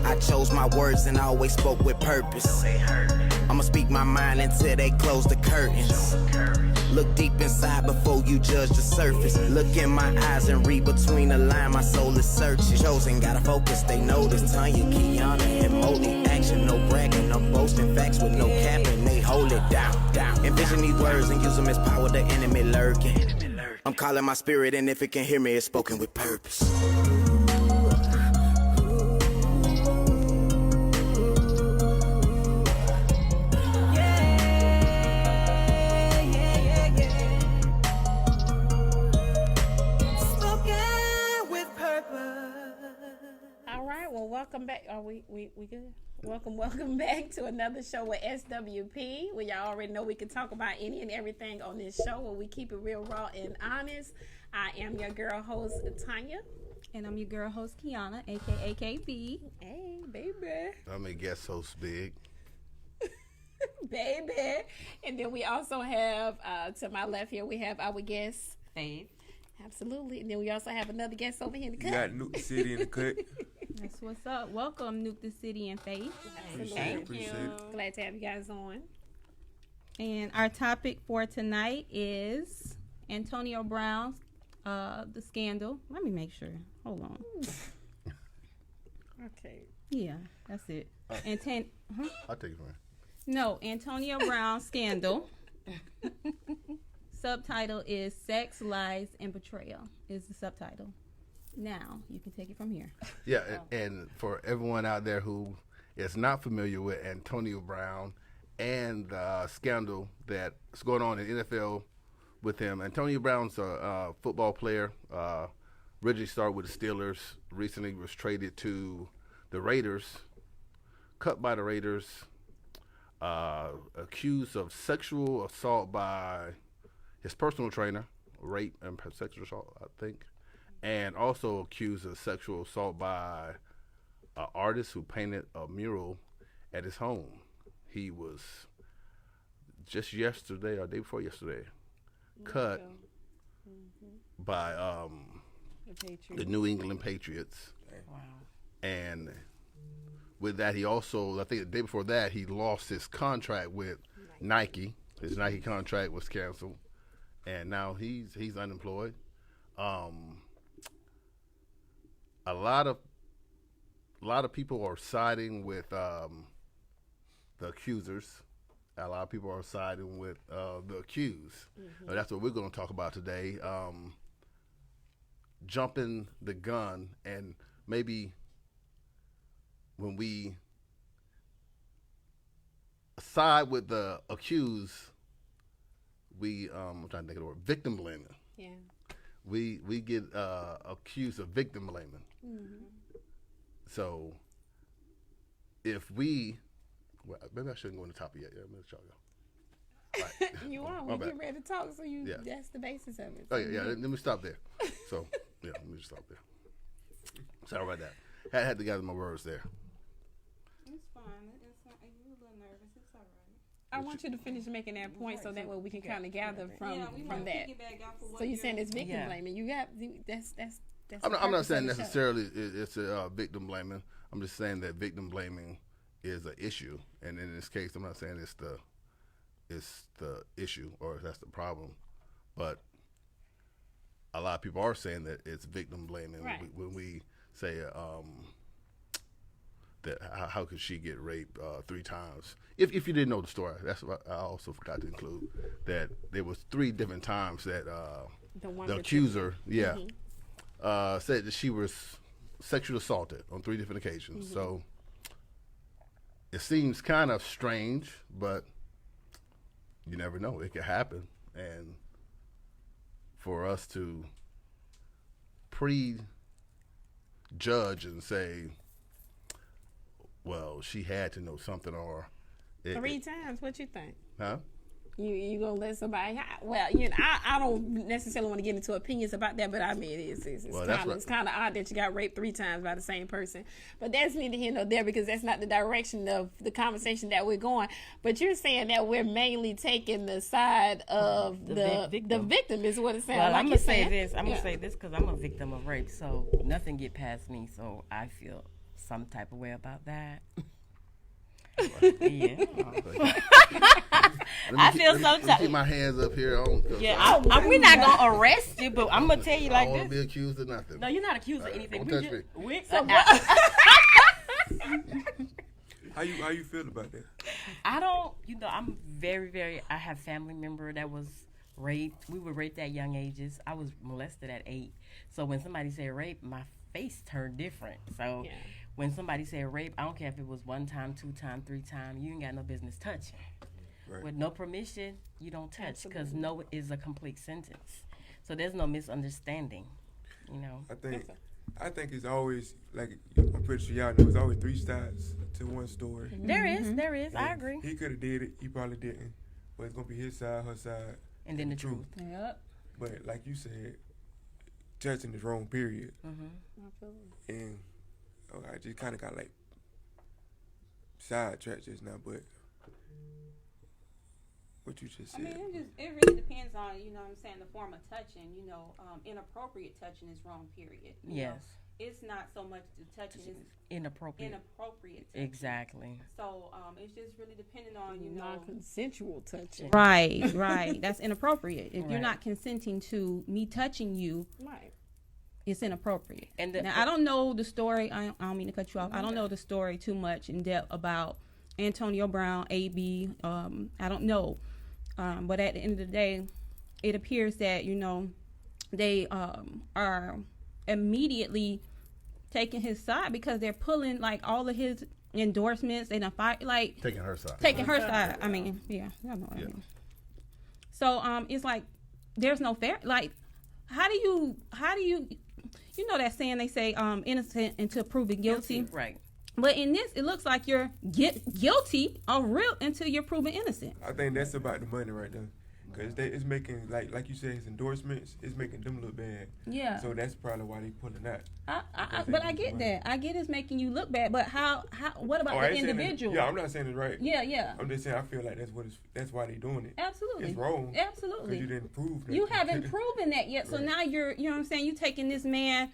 I chose my words and always spoke with purpose. I'ma speak my mind until they close the curtains. Look deep inside before you judge the surface. Look in my eyes and read between the lines. My soul is searching. Chosen, gotta focus. They notice. TONYA, Kiana, and Molly. Action, no bragging, no boasting. Facts with no capping. They hold it down. Envision these words and use them as power. The enemy lurking. I'm calling my spirit, and if it can hear me, it's spoken with purpose. Welcome back. Are we good? Welcome back to another show with SWP. Where y'all already know we can talk about any and everything on this show where we keep it real raw and honest. I am your girl host, TONYA. And I'm your girl host, Kiana, aka KB. Hey, baby. I'm a guest host, Big. Baby. And then we also have, to my left here, we have our guest, Faith. Absolutely. And then we also have another guest over here in the cut. You got Nuke City in the cut. That's what's up. Welcome, Nuke the City and Faith. Thank you. Glad to have you guys on. And our topic for tonight is Antonio Brown's the scandal. Let me make sure. Hold on. Okay. Yeah, that's it. I'll take it from here. No, Antonio Brown scandal. Subtitle is Sex, Lies, and Betrayal is the subtitle. Now, you can take it from here. Yeah, and for everyone out there who is not familiar with Antonio Brown and the scandal that's going on in the NFL with him, Antonio Brown's a football player. Originally started with the Steelers, recently was traded to the Raiders, cut by the Raiders, accused of sexual assault by his personal trainer, rape and sexual assault, I think, and also accused of sexual assault by an artist who painted a mural at his home. He was just yesterday or day before yesterday cut by the New England Patriots. Wow. And with that, he also, I think the day before that, he lost his contract with Nike. His Nike contract was canceled. And now he's unemployed. A lot of people are siding with the accusers. A lot of people are siding with the accused. That's what we're going to talk about today. Jumping the gun, and maybe when we side with the accused, I'm trying to think of the word, victim blaming. Yeah. We get accused of victim blaming. So if we, maybe I shouldn't go on the topic yet. Yeah, I'm gonna let y'all go. Right. You are. We get ready to talk, so that's the basis of it. Oh yeah. Let me stop there. So yeah, let me just stop there. Sorry about that. I had to gather my words there. It's fine. You're a little nervous. It's all right. I want you to finish making that point so that way we can kind of gather from that. So you're saying it's victim blaming. You got that's. I'm not saying necessarily it's a victim blaming. I'm just saying that victim blaming is an issue, and in this case, I'm not saying it's the issue or that's the problem, but a lot of people are saying that it's victim blaming when we say that how could she get raped 3 times? If you didn't know the story, that's what I also forgot to include, that there was 3 different times that the accuser, said that she was sexually assaulted on 3 different occasions. So it seems kind of strange, but you never know. It could happen. And for us to prejudge and say, well, she had to know something, or 3 times. What you think? Huh? You gonna let somebody? Well, I don't necessarily want to get into opinions about that, but I mean it's kind of odd that you got raped 3 times by the same person. But that's neither here nor there, because that's not the direction of the conversation that we're going. But you're saying that we're mainly taking the side of the victim is what it sounds like. I'm gonna say this because I'm a victim of rape, so nothing get past me. So I feel some type of way about that. Yeah. I feel sometimes. Let me keep my hands up here. Yeah, we're not gonna arrest you, but I'm gonna tell you like this. I don't want this. to be accused of nothing. No, you're not accused of anything. Don't touch me. How you feel about that? I don't. I'm very, very. I have family member that was raped. We were raped at young ages. I was molested at 8. So when somebody said rape, my face turned different. So. Yeah. When somebody said rape, I don't care if it was 1 time, 2 time, 3 time, you ain't got no business touching. Right. With no permission, you don't touch because no is a complete sentence. So there's no misunderstanding, I think it's always, like, I'm pretty sure y'all know, it's always 3 sides to one story. There is. And I agree. He could have did it. He probably didn't. But it's going to be his side, her side. And then the truth. Yep. But like you said, touching is wrong, period. And I just kind of got like sidetracked just now, but what you just said. I mean, it really depends on, the form of touching. Inappropriate touching is wrong, period. Yes. It's not so much the touching, it's inappropriate touching. Exactly. So it's just really depending on, non-consensual touching. Right. That's inappropriate. If you're not consenting to me touching you, right. It's inappropriate. And now, I don't know the story. I don't mean to cut you off. I don't know the story too much in depth about Antonio Brown, AB. I don't know. But at the end of the day, it appears that, they are immediately taking his side because they're pulling, like, all of his endorsements. They done fight, like... Taking her side. Taking her side. I mean, yeah. Y'all know what I mean. So, it's like, there's no fair... Like, how do you... You know that saying they say innocent until proven guilty? Right. But in this, it looks like you're guilty or real until you're proven innocent. I think that's about the money right there. Because it's making, like you said, his endorsements, it's making them look bad. Yeah. So that's probably why they pulling that. But I get that. I get it's making you look bad. But what about the individual? Yeah, I'm not saying it's right. Yeah. I'm just saying I feel like that's why they doing it. Absolutely. It's wrong. Absolutely. Because you didn't prove that. You haven't proven that yet. So now you're, you know what I'm saying, you're taking this man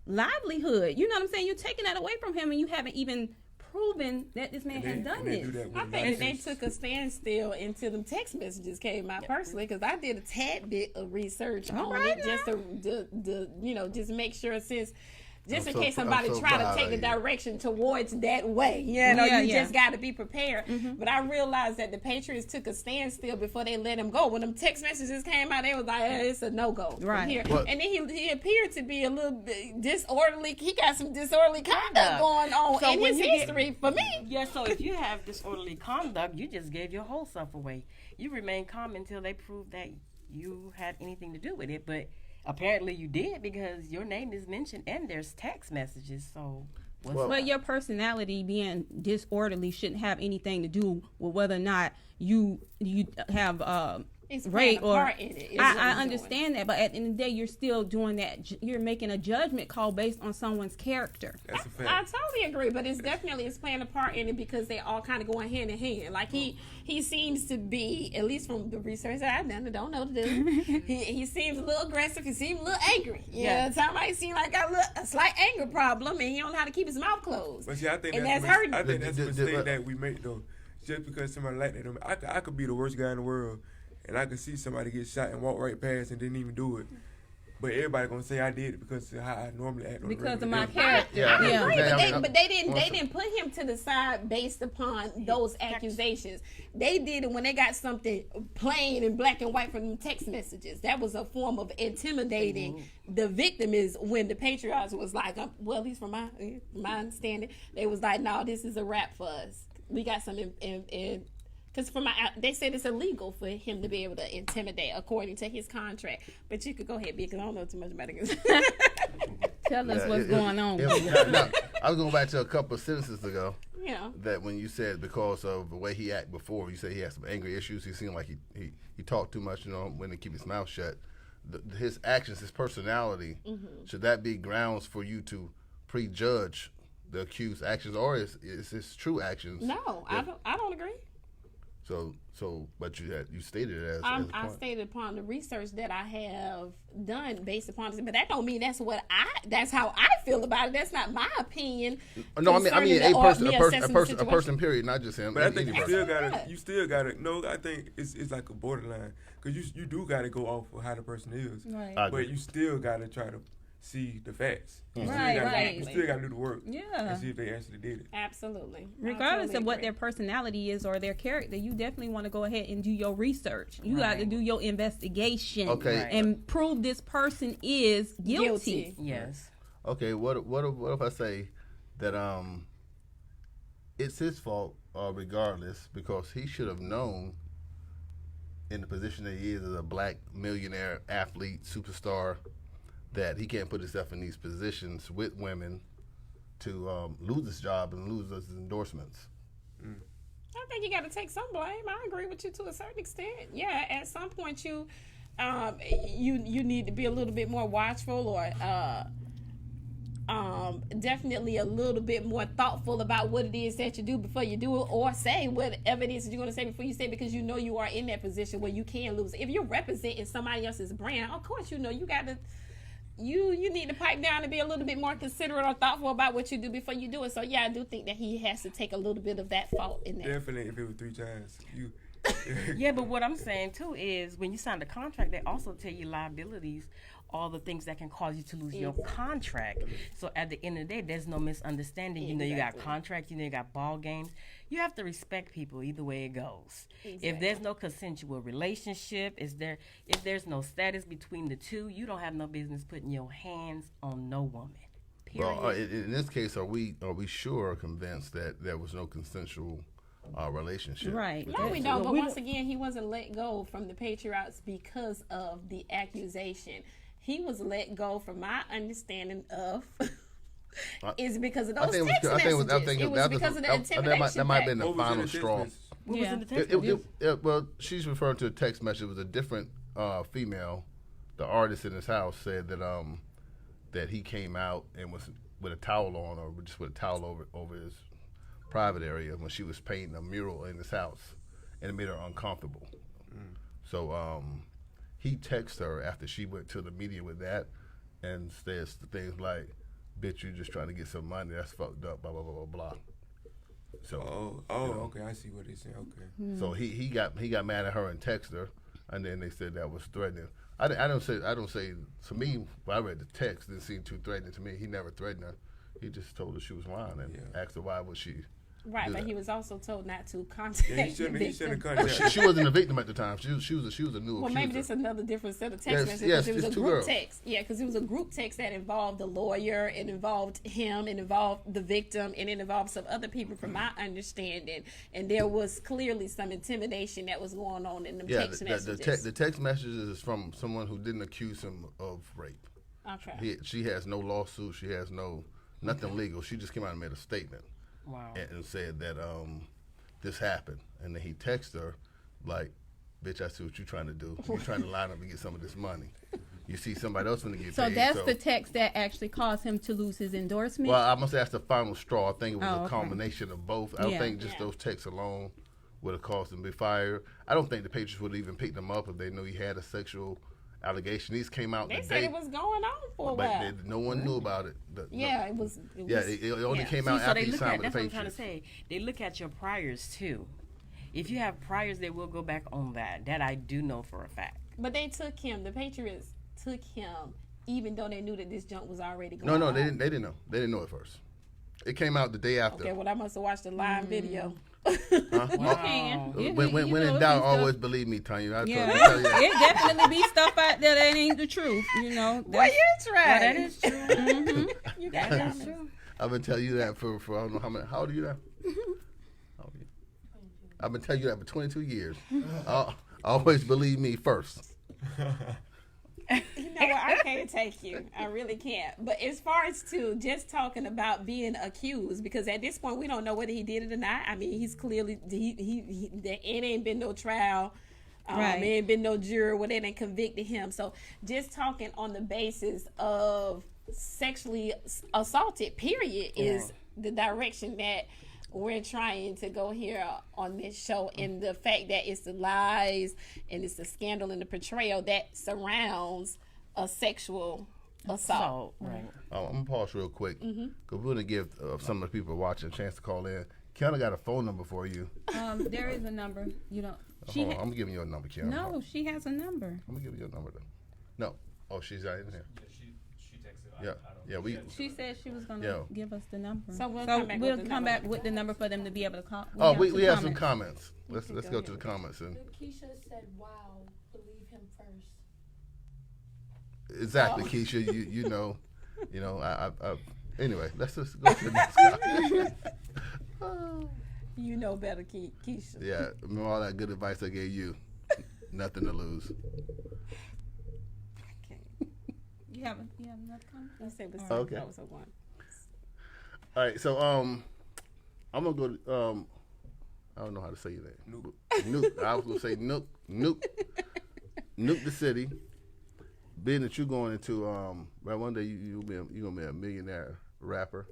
livelihood. You know what I'm saying? You're taking that away from him and you haven't even proven that this man has done this. I think they took a standstill until them text messages came out personally, because I did a tad bit of research on it just to just make sure, since just in case somebody try to take a direction towards that way. You just got to be prepared. Mm-hmm. But I realized that the Patriots took a standstill before they let him go. When them text messages came out, they was like, it's a no-go. Right. Here. And then he appeared to be a little bit disorderly. He got some disorderly conduct going on in his history for me. Yeah, so if you have disorderly conduct, you just gave your whole self away. You remain calm until they prove that you had anything to do with it. But apparently you did, because your name is mentioned and there's text messages. So, but your personality being disorderly shouldn't have anything to do with whether or not you have rape or. I understand that, but at the end of the day, you're still doing that. You're making a judgment call based on someone's character. That's a fact. I totally agree, but it's playing a part in it because they all kind of going hand in hand. Like he seems to be, at least from the research that I've done, I don't know the dude. he seems a little aggressive. He seems a little angry. Somebody seems like a slight anger problem, and he don't know how to keep his mouth closed. But see, I think that's hurting. I think that's a mistake that we make, though. Just because somebody like that, I could be the worst guy in the world, and I could see somebody get shot and walk right past and didn't even do it. But everybody gonna say I did it because of how I normally act. Because of my character. But they didn't put him to the side based upon those accusations. They did it when they got something plain and black and white from them text messages. That was a form of intimidating the victim. Is when the Patriots was like, well, at least from my understanding, they was like, no, this is a wrap for us. We got some because they said it's illegal for him to be able to intimidate according to his contract. But you could go ahead, because I don't know too much about it. Tell us what's going on. I was going back to a couple of sentences ago. Yeah. That when you said because of the way he acted before, you said he had some angry issues. He seemed like he talked too much, when to keep his mouth shut. His actions, his personality, should that be grounds for you to prejudge the accused's actions, or is his true actions? No, I don't agree. But you stated it as I stated upon the research that I have done based upon this, but that don't mean that's how I feel about it. That's not my opinion. No, I mean a person, period, not just him. But I think you still gotta. No, I think it's like a borderline because you do gotta go off of how the person is, right? But you still gotta try to see the facts. Right. You still got to do the work. Yeah. And see if they actually did it. Absolutely. Regardless of what their personality is or their character, you definitely want to go ahead and do your research. You got to do your investigation. Okay. And prove this person is guilty. Yes. Okay. What if I say that it's his fault regardless because he should have known in the position that he is as a black millionaire athlete superstar that he can't put himself in these positions with women to lose his job and lose his endorsements. I think you got to take some blame. I agree with you to a certain extent. Yeah, at some point you need to be a little bit more watchful or definitely a little bit more thoughtful about what it is that you do before you do it, or say whatever it is that you're going to say before you say it, because you know you are in that position where you can lose. If you're representing somebody else's brand, of course you know you got to. You need to pipe down and be a little bit more considerate or thoughtful about what you do before you do it. So yeah, I do think that he has to take a little bit of that fault in there. Definitely, if it was 3 times, you. Yeah, but what I'm saying too is when you sign the contract, they also tell you liabilities, all the things that can cause you to lose your contract. So at the end of the day, there's no misunderstanding. You know, you got contracts, you know, you got ball games. You have to respect people either way it goes. Exactly. If there's no consensual relationship, if there's no status between the two, you don't have no business putting your hands on no woman. Period. Well, in this case, are we sure or convinced that there was no consensual relationship? Right. No, we don't. But once again, he wasn't let go from the Patriots because of the accusation. He was let go, from my understanding of, is because of those text messages. It was because of the intimidation. That might have been the final straw. What was in the text message? Well, she's referring to a text message. It was a different female. The artist in his house said that he came out and was with a towel on, or just with a towel over his private area when she was painting a mural in his house, and it made her uncomfortable. So he texted her after she went to the media with that and says things like, "Bitch, you just trying to get some money. That's fucked up, blah, blah, blah, blah, blah." So, okay, I see what he's saying, okay. So he got mad at her and texted her, and then they said that was threatening. I don't say, to me, when I read the text, it didn't seem too threatening to me. He never threatened her. He just told her she was lying and asked her why would she. Right, but he was also told not to contact the victim. He shouldn't contact. She wasn't a victim at the time. She was a new accuser. Well, maybe this is another different set of text messages. Yes, it was a group text. Yeah, because it was a group text that involved the lawyer, it involved him, it involved the victim, and it involved some other people, from my understanding. And there was clearly some intimidation that was going on in the text messages. The text messages is from someone who didn't accuse him of rape. Okay. She has no lawsuit. She has nothing legal. She just came out and made a statement. Wow. And said that this happened. And then he texted her like, "Bitch, I see what you're trying to do. You're trying to line up and get some of this money. You see somebody else going to get paid." So that's the text that actually caused him to lose his endorsement? Well, I must say that's the final straw. I think it was a combination of both. I don't think just those texts alone would have caused him to be fired. I don't think the Patriots would have even picked him up if they knew he had a sexual allegation. These came out. They said it was going on for a while. No one knew about it. It only came out after he signed with the Patriots. That's what I'm trying to say. They look at your priors too. If you have priors, they will go back on that. That I do know for a fact. But they took him. The Patriots took him, even though they knew that this junk was already going on. No, they didn't know. They didn't know at first. It came out the day after. Okay, well, I must have watched the live video. Wow. When in doubt, always believe me, Tonya. It definitely be stuff out there that ain't the truth, you know. Well, you try. That is true. That is true. I've been telling you that for I don't know how many. How old are you now? I've been telling you that for 22 years. Always believe me first. You know what? I can't take you. I really can't. But as far as to just talking about being accused, because at this point we don't know whether he did it or not. I mean, he's clearly it ain't been no trial. It ain't been no jury where they didn't convicted him. So just talking on the basis of sexually assaulted, period, is the direction that we're trying to go here on this show, and the fact that it's the lies and it's the scandal and the portrayal that surrounds a sexual assault. Right. I'm gonna pause real quick because we're gonna give some of the people watching a chance to call in. Kiana got a phone number for you. There is a number. You know. I'm giving you a number, Kiana. No, she has a number. I'm gonna give you a number though. No. Oh, she's out in here. She texted. She said she was gonna give us the number. So we'll come back with the number for them to be able to call. We have some comments. Let's go to the comments and. Keisha said, "Wow, believe him first." Exactly, Keisha. You know, I anyway, let's just go to the next comment. You know better, Keisha. Yeah, remember all that good advice I gave you. Nothing to lose. Okay. You have another comment? Let's say besides Okay. that was a one. All right, so I'm gonna go. I don't know how to say that. Nuke. I was gonna say nuke the city. Being that you're going into right one day you're gonna be a millionaire rapper.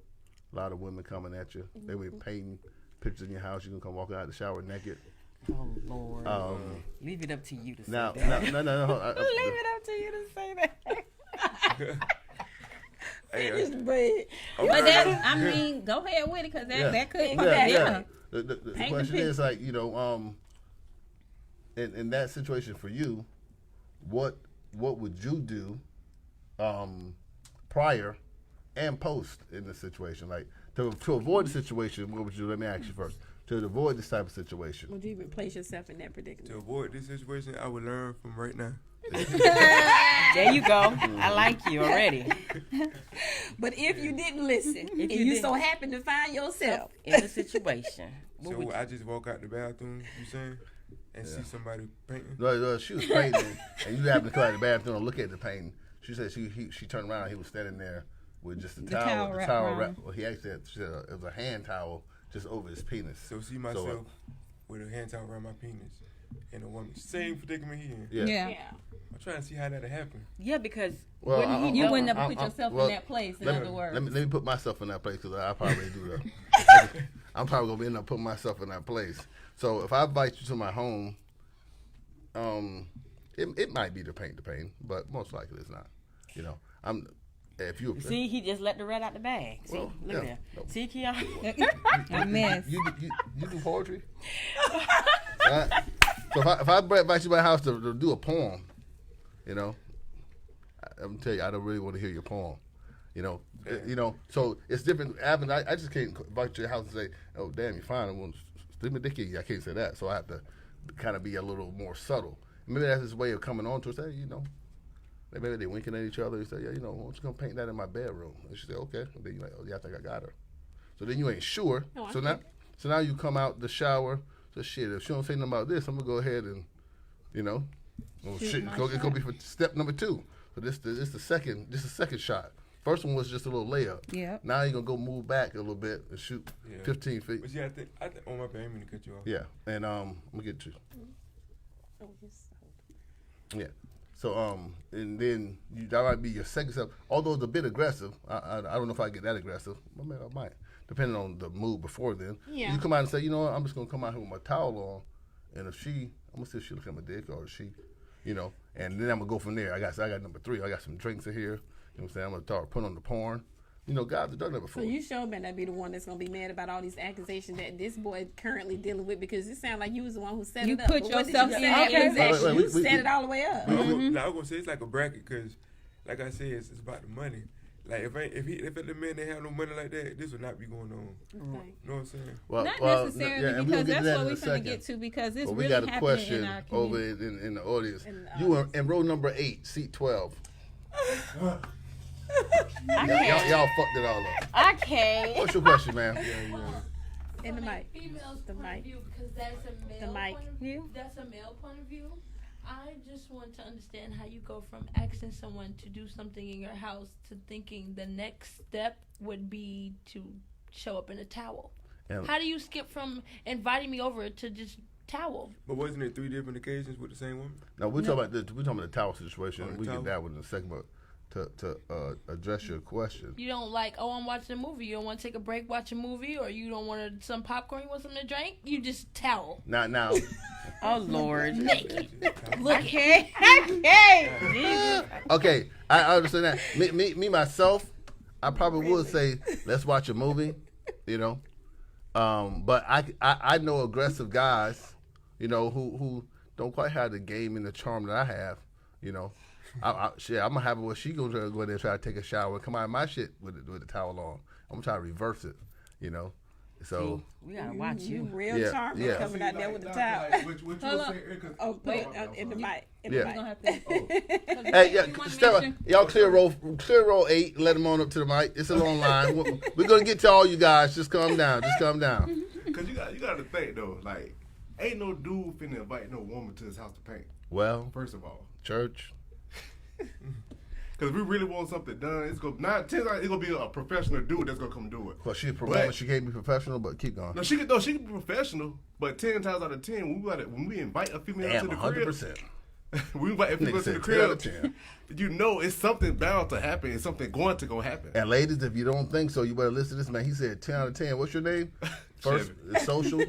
A lot of women coming at you. They will be painting pictures in your house. You're gonna come walking out of the shower naked. Oh Lord. Leave it up to you to say No. that. Leave it up to you to say that. But that, I mean, go ahead with it because that could. Yeah. The question is like in that situation for you, what would you do prior and post in this situation? Like to avoid the situation, what would you do? Let me ask you first. To avoid this type of situation, Would you even place yourself in that predicament? To avoid this situation, I would learn from right now. There you go. I like you already. But if you didn't listen, and you so happen to find yourself in the situation, so I just walk out the bathroom, you saying, and see somebody painting? No, she was painting, and you happened to come out of the bathroom and look at the painting. She said she turned around, and he was standing there with just the towel wrap. Well, he actually said it was a hand towel just over his penis. So see myself with a hand towel around my penis and a woman, same predicament he in. Yeah. I'm trying to see how that'll happen. Yeah, because you wouldn't have put yourself in that place. In other words, let me put myself in that place because I probably do that. I'm probably gonna end up putting myself in that place. So if I invite you to my home, it might be to paint the pain, but most likely it's not. You know, if you see, he just let the rat out the bag. See, look at that. No. See, Keon, a mess. You do poetry. So if I invite you to my house to do a poem, you know, I'm gonna tell you, I don't really want to hear your poem. You know, so it's different. I just can't invite you to your house and say, "Oh, damn, you're fine." I want to stick my dick in you. I can't say that. So I have to kind of be a little more subtle. Maybe that's his way of coming on to us. Hey, maybe they're winking at each other and say, "Yeah, why don't you come paint that in my bedroom?" And she say, "Okay." And then you're like, "Oh, yeah, I think I got her." So then you ain't sure. No, so now you come out the shower. So shit, if she don't say nothing about this, I'm gonna go ahead and, it could be for step number 2. So this the second shot. First one was just a little layup. Yeah. Now you're gonna go move back a little bit and shoot 15 feet. But yeah, I think on my bad, I'm gonna cut you off. Yeah, and I'm gonna get you. Oh, yes. Yeah. So and then that might be your second step. Although it's a bit aggressive, I don't know if I get that aggressive. I mean, I might, depending on the mood before then. Yeah. You come out and say, you know what, I'm just gonna come out here with my towel on, and if I'm gonna see if she look at my dick or if she, and then I'm gonna go from there. I got number 3. I got some drinks in here. You know what I'm saying? I'm gonna start putting on the porn. Guys have done that before. So you sure better not be the one that's gonna be mad about all these accusations that this boy currently dealing with, because it sounds like you was the one who set it up. You put yourself in that position. You set it all the way up. Now I'm gonna say it's like a bracket because, like I said, it's about the money. Like if the men didn't have no money like that, this would not be going on. Okay. You know what I'm saying? Not necessarily, because that's what we're going to get to, because it's really happening in our community. We got a question over in the audience. You were in row number 8, seat 12. Y'all fucked it all up. I can't. What's your question, ma'am? In the mic. Female's The point mic. of view, because that's a male mic. point of view. That's a male point of view. I just want to understand how you go from asking someone to do something in your house to thinking the next step would be to show up in a towel. How do you skip from inviting me over to just towel? But wasn't it 3 different occasions with the same woman? No, we're talking about the towel situation. We towel? get that one in a second, but address your question. You don't like, I'm watching a movie. You don't want to take a break, watch a movie, or you don't want some popcorn, you want something to drink? You just towel. Not now. Oh, Lord. Okay. Okay, I understand that. Me myself, I probably would say, let's watch a movie, you know. But I know aggressive guys, you know, who don't quite have the game and the charm that I have, you know. I'm gonna have it where she gonna go in there and try to take a shower and come out of my shit with the towel on. I'm gonna try to reverse it, you know. So we gotta watch you. Real charming coming out there with the towel. Put it in the mic. Hey, y'all clear row 8. Let them on up to the mic. It's a long line. We're gonna get to all you guys. Just calm down. Cause you got to think though, like ain't no dude finna invite no woman to his house to paint. Well, first of all, church. Because if we really want something done, it's gonna be a professional dude that's gonna come do it. Well, she can't be professional, but keep going. No, she can be professional, but 10 times out of 10, when we invite a female to the 100%. We invite a female to the crib. You know it's something bound to happen. It's something going to happen. And ladies, if you don't think so, you better listen to this man. He said 10 out of 10. What's your name? First, it's social.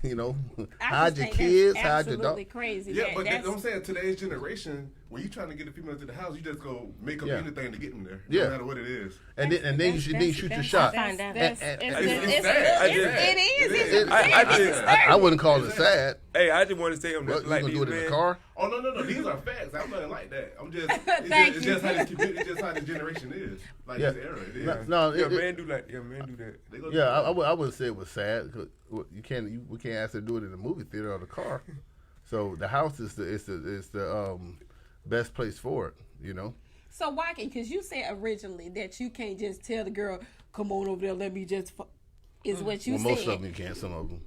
You know, hide your kids, hide your dog. Crazy. Yeah, but I'm saying today's generation, when you trying to get a female to the house, you just go make up anything to get them there, no matter what it is. And then you shoot your shot. I wouldn't call it sad. Hey, I just want to say, I'm just like these, do it in the car. Oh no, these are facts. I'm nothing like that. I'm just it's just how the generation is. Like this era, it is. Men do that. Yeah, I wouldn't say it was sad. Cause we can't ask her to do it in the movie theater or the car. So the house is the best place for it, you know. So why? Because you said originally that you can't just tell the girl, "Come on over there, let me just." Is what you said. Most of them you can't. Some of them.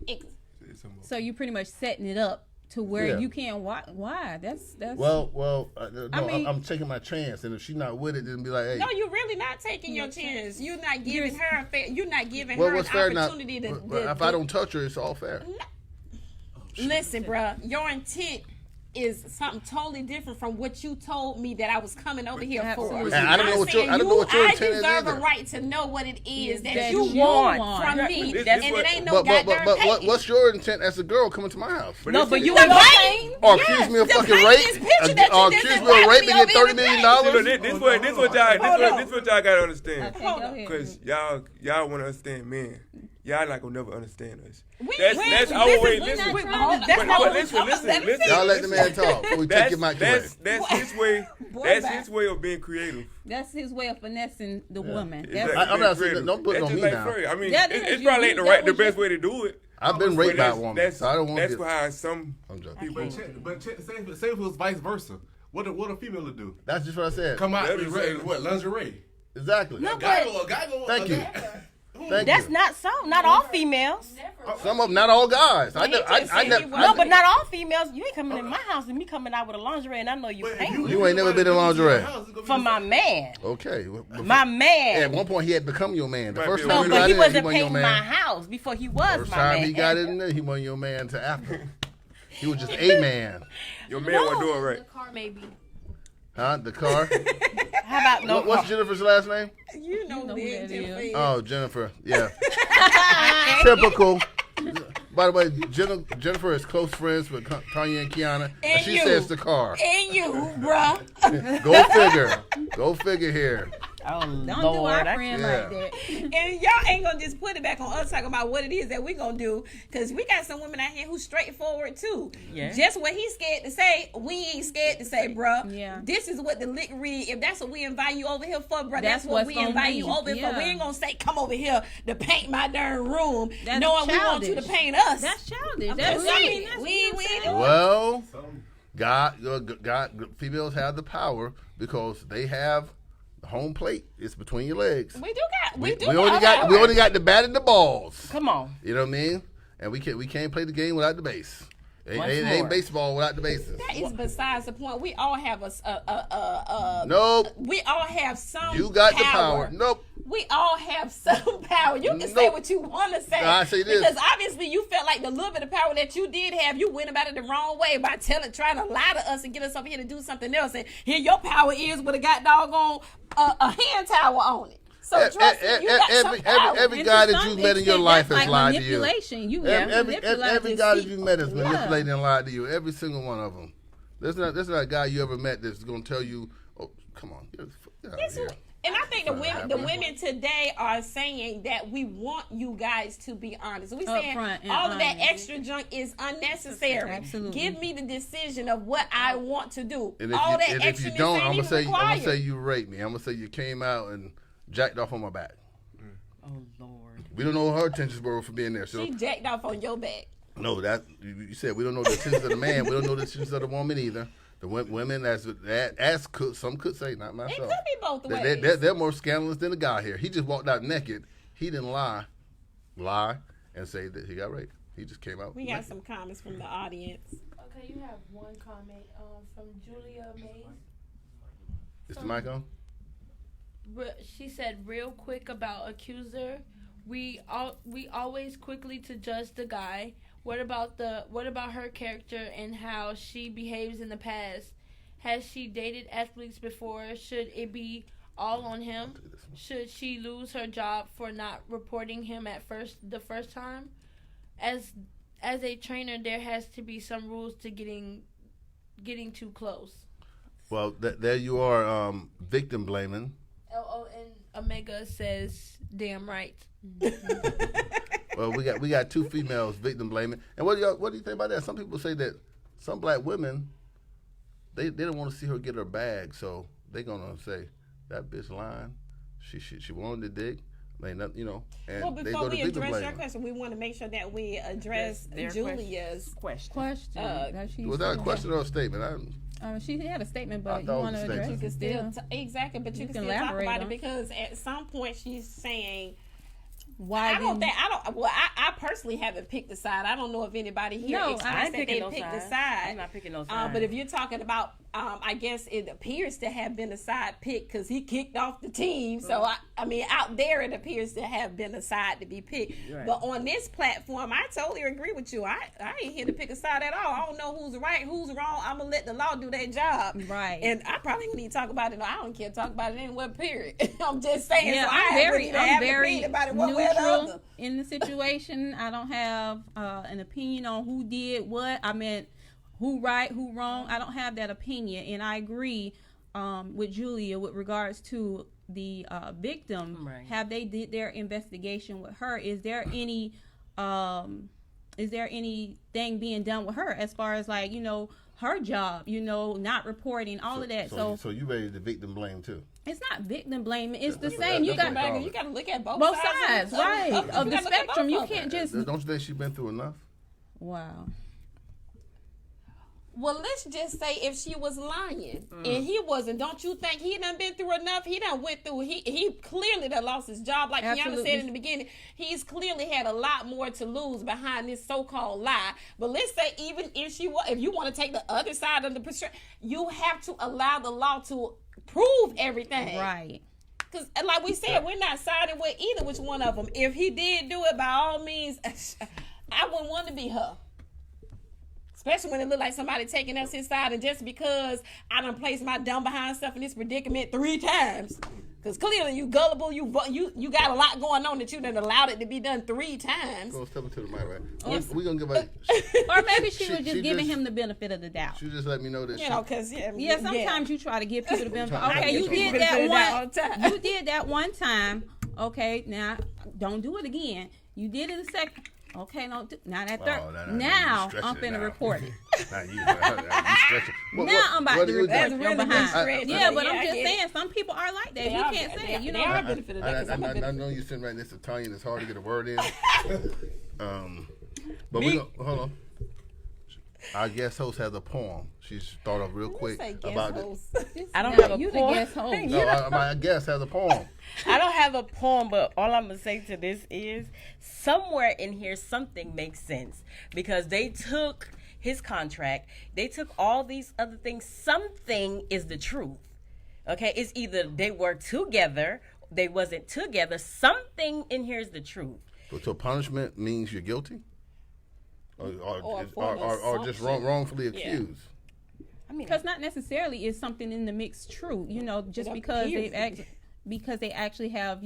So you pretty much setting it up to where you can't. Why? That's. Well. I'm taking my chance, and if she's not with it, then be like, hey. No, you're really not taking your chance. You're not giving her. You're not giving her an opportunity to. If I don't touch her, it's all fair. Listen, bruh, your intent is something totally different from what you told me that I was coming over here for. And I don't know what your intent is. I deserve a right to know what it is that you want from me, and it ain't no goddamn But what's your intent as a girl coming to my house? No, but you inviting or accuse me of fucking rape, or accuse me of rape and get $30 million. This what y'all gotta understand. Because y'all want to understand men. Y'all not gonna never understand us. That's our way. Listen. Y'all let the man talk before we take your mic away. That's his way. That's his way of being creative. That's his way of finessing the woman. I'm not saying don't put it on me now. I mean, it's probably ain't the best way to do it. I've been raped by a woman, so I don't want to. That's why some people. But say if it was vice versa. What a female would do? That's just what I said. Come out with lingerie. Exactly. No, a guy go. Thank you. That's not so. Not all females. Some of them, not all guys. But not all females. You ain't coming in my house and me coming out with a lingerie, and I know you ain't. You ain't never been in lingerie. For my man. Okay. My man. At one point, he had become your man. The first time he got in, he wasn't my house before he was first my man. First time he got in there, he wasn't your man to after. He was just a man. Your man wasn't doing right. The car, maybe. Huh? The car? How about no? What's Jennifer's last name? You know who that is. Oh, Jennifer. Yeah. Typical. By the way, Jennifer is close friends with Tonya and Kiana. And she says the car. And you, bruh. Go figure here. Oh, don't Lord, do our friend like that. And y'all ain't gonna just put it back on us talking about what it is that we gonna do, because we got some women out here who's straightforward too. Yeah. Just what he's scared to say, we ain't scared to say, bruh. Yeah. This is what the lick read. If that's what we invite you over here for, bruh, that's what we invite you over here for. We ain't gonna say come over here to paint my darn room, knowing we want you to paint us. That's childish. Well, God, females have the power because they have home plate. It's between your legs. We only got the bat and the balls. Come on. You know what I mean? And we can't play the game without the base. It ain't baseball without the bases. That is besides the point. We all have nope. We all have some. You got the power. Nope. We all have some power power. You can say what you want to say. I say this. Because obviously you felt like the little bit of power that you did have, you went about it the wrong way by trying to lie to us and get us over here to do something else. And here your power is with a got doggone a hand towel on it. So trust me, you got some power. Every guy that you met in your life has lied to you. Every guy that you met has manipulated and lied to you. Every single one of them. There's not a guy you ever met that's going to tell you, "Oh, come on, get out of here." And I think the women today are saying that we want you guys to be honest. We're saying all of that extra junk is unnecessary. Absolutely. Give me the decision of what I want to do. And all that if extra you don't, I'm gonna say you raped me. I'm gonna say you came out and jacked off on my back. Oh Lord. We don't know what her intentions were for being there. So she jacked off on your back. No, that you said we don't know the intentions of the man. We don't know the intentions of the woman either. The women, as some could say, not myself. It could be both ways. They're more scandalous than the guy here. He just walked out naked. He didn't lie, and say that he got raped. He just came out. We got some comments from the audience. Okay, you have one comment from Julia Mays. Is the mic on? She said, real quick about accuser. We always quickly to judge the guy. What about her character and how she behaves in the past? Has she dated athletes before? Should it be all on him? Should she lose her job for not reporting him at the first time? As a trainer, there has to be some rules to getting too close. Well, there you are, victim blaming. And Omega says, "Damn right." Well, we got two females victim blaming, and what do you think about that? Some people say that some black women they don't want to see her get her bag, so they're gonna say that bitch lying. She wanted the dick. And well, before we address your question, we want to make sure that we address Julia's question. Was that a question or a statement? She had a statement, but you want to address it. You can still exactly, but you can still talk about it because at some point she's saying, I personally haven't picked a side. I don't know if anybody here expressed that they picked a side. I'm not picking no side. But if you're talking about, I guess it appears to have been a side pick because he kicked off the team. So I mean, out there it appears to have been a side to be picked. Right. But on this platform, I totally agree with you. I ain't here to pick a side at all. I don't know who's right, who's wrong. I'm gonna let the law do their job. Right. And I probably need to talk about it. I don't care to talk about it anywhere. Period. I'm just saying. Yeah, so I'm very about it neutral in the situation. I don't have an opinion on who did what. I meant who right, who wrong. I don't have that opinion, and I agree with Julia with regards to the victim. Right. Have they did their investigation with her? Is there anything being done with her as far as her job, not reporting, all of that. So you ready to victim blame too? It's not victim blaming. It's the same. You got to look at both sides, right, of the spectrum. You can't just. Don't you think she's been through enough? Wow. Well, let's just say if she was lying and he wasn't, don't you think he done been through enough? He done went through, he clearly done lost his job. Like Kiana said in the beginning, he's clearly had a lot more to lose behind this so-called lie. But let's say even if if you want to take the other side of the picture, you have to allow the law to prove everything. Right. Because like we said, we're not siding with either which one of them. If he did do it, by all means, I wouldn't want to be her. Especially when it looked like somebody taking us his side, and just because I done placed my dumb behind stuff in this predicament 3 times. Because clearly you gullible, you got a lot going on that you done allowed it to be done 3 times. Go step into the mic, right? We're going to give her... Or maybe she was just giving him the benefit of the doubt. She just let me know that because... Yeah, sometimes you try to give people the benefit. Okay, you did that you did that one time. Okay, now don't do it again. You did it a second. Okay, now that third. Now I'm finna report it. Now I'm about to report your behind. Yeah, but I'm just saying some people are like that. You can't say it. I know you're sitting right next to Tonya, and it's hard to get a word in. But hold on. Our guest host has a poem. She's thought of real quick about it. I don't have a poem. You the guest host. No, my guest has a poem. I don't have a poem, but all I'm going to say to this is somewhere in here something makes sense because they took his contract. They took all these other things. Something is the truth. Okay? It's either they work together, they wasn't together. Something in here is the truth. So punishment means you're guilty, or just wrongfully accused. I mean, because not necessarily is something in the mix true. Just because they actually have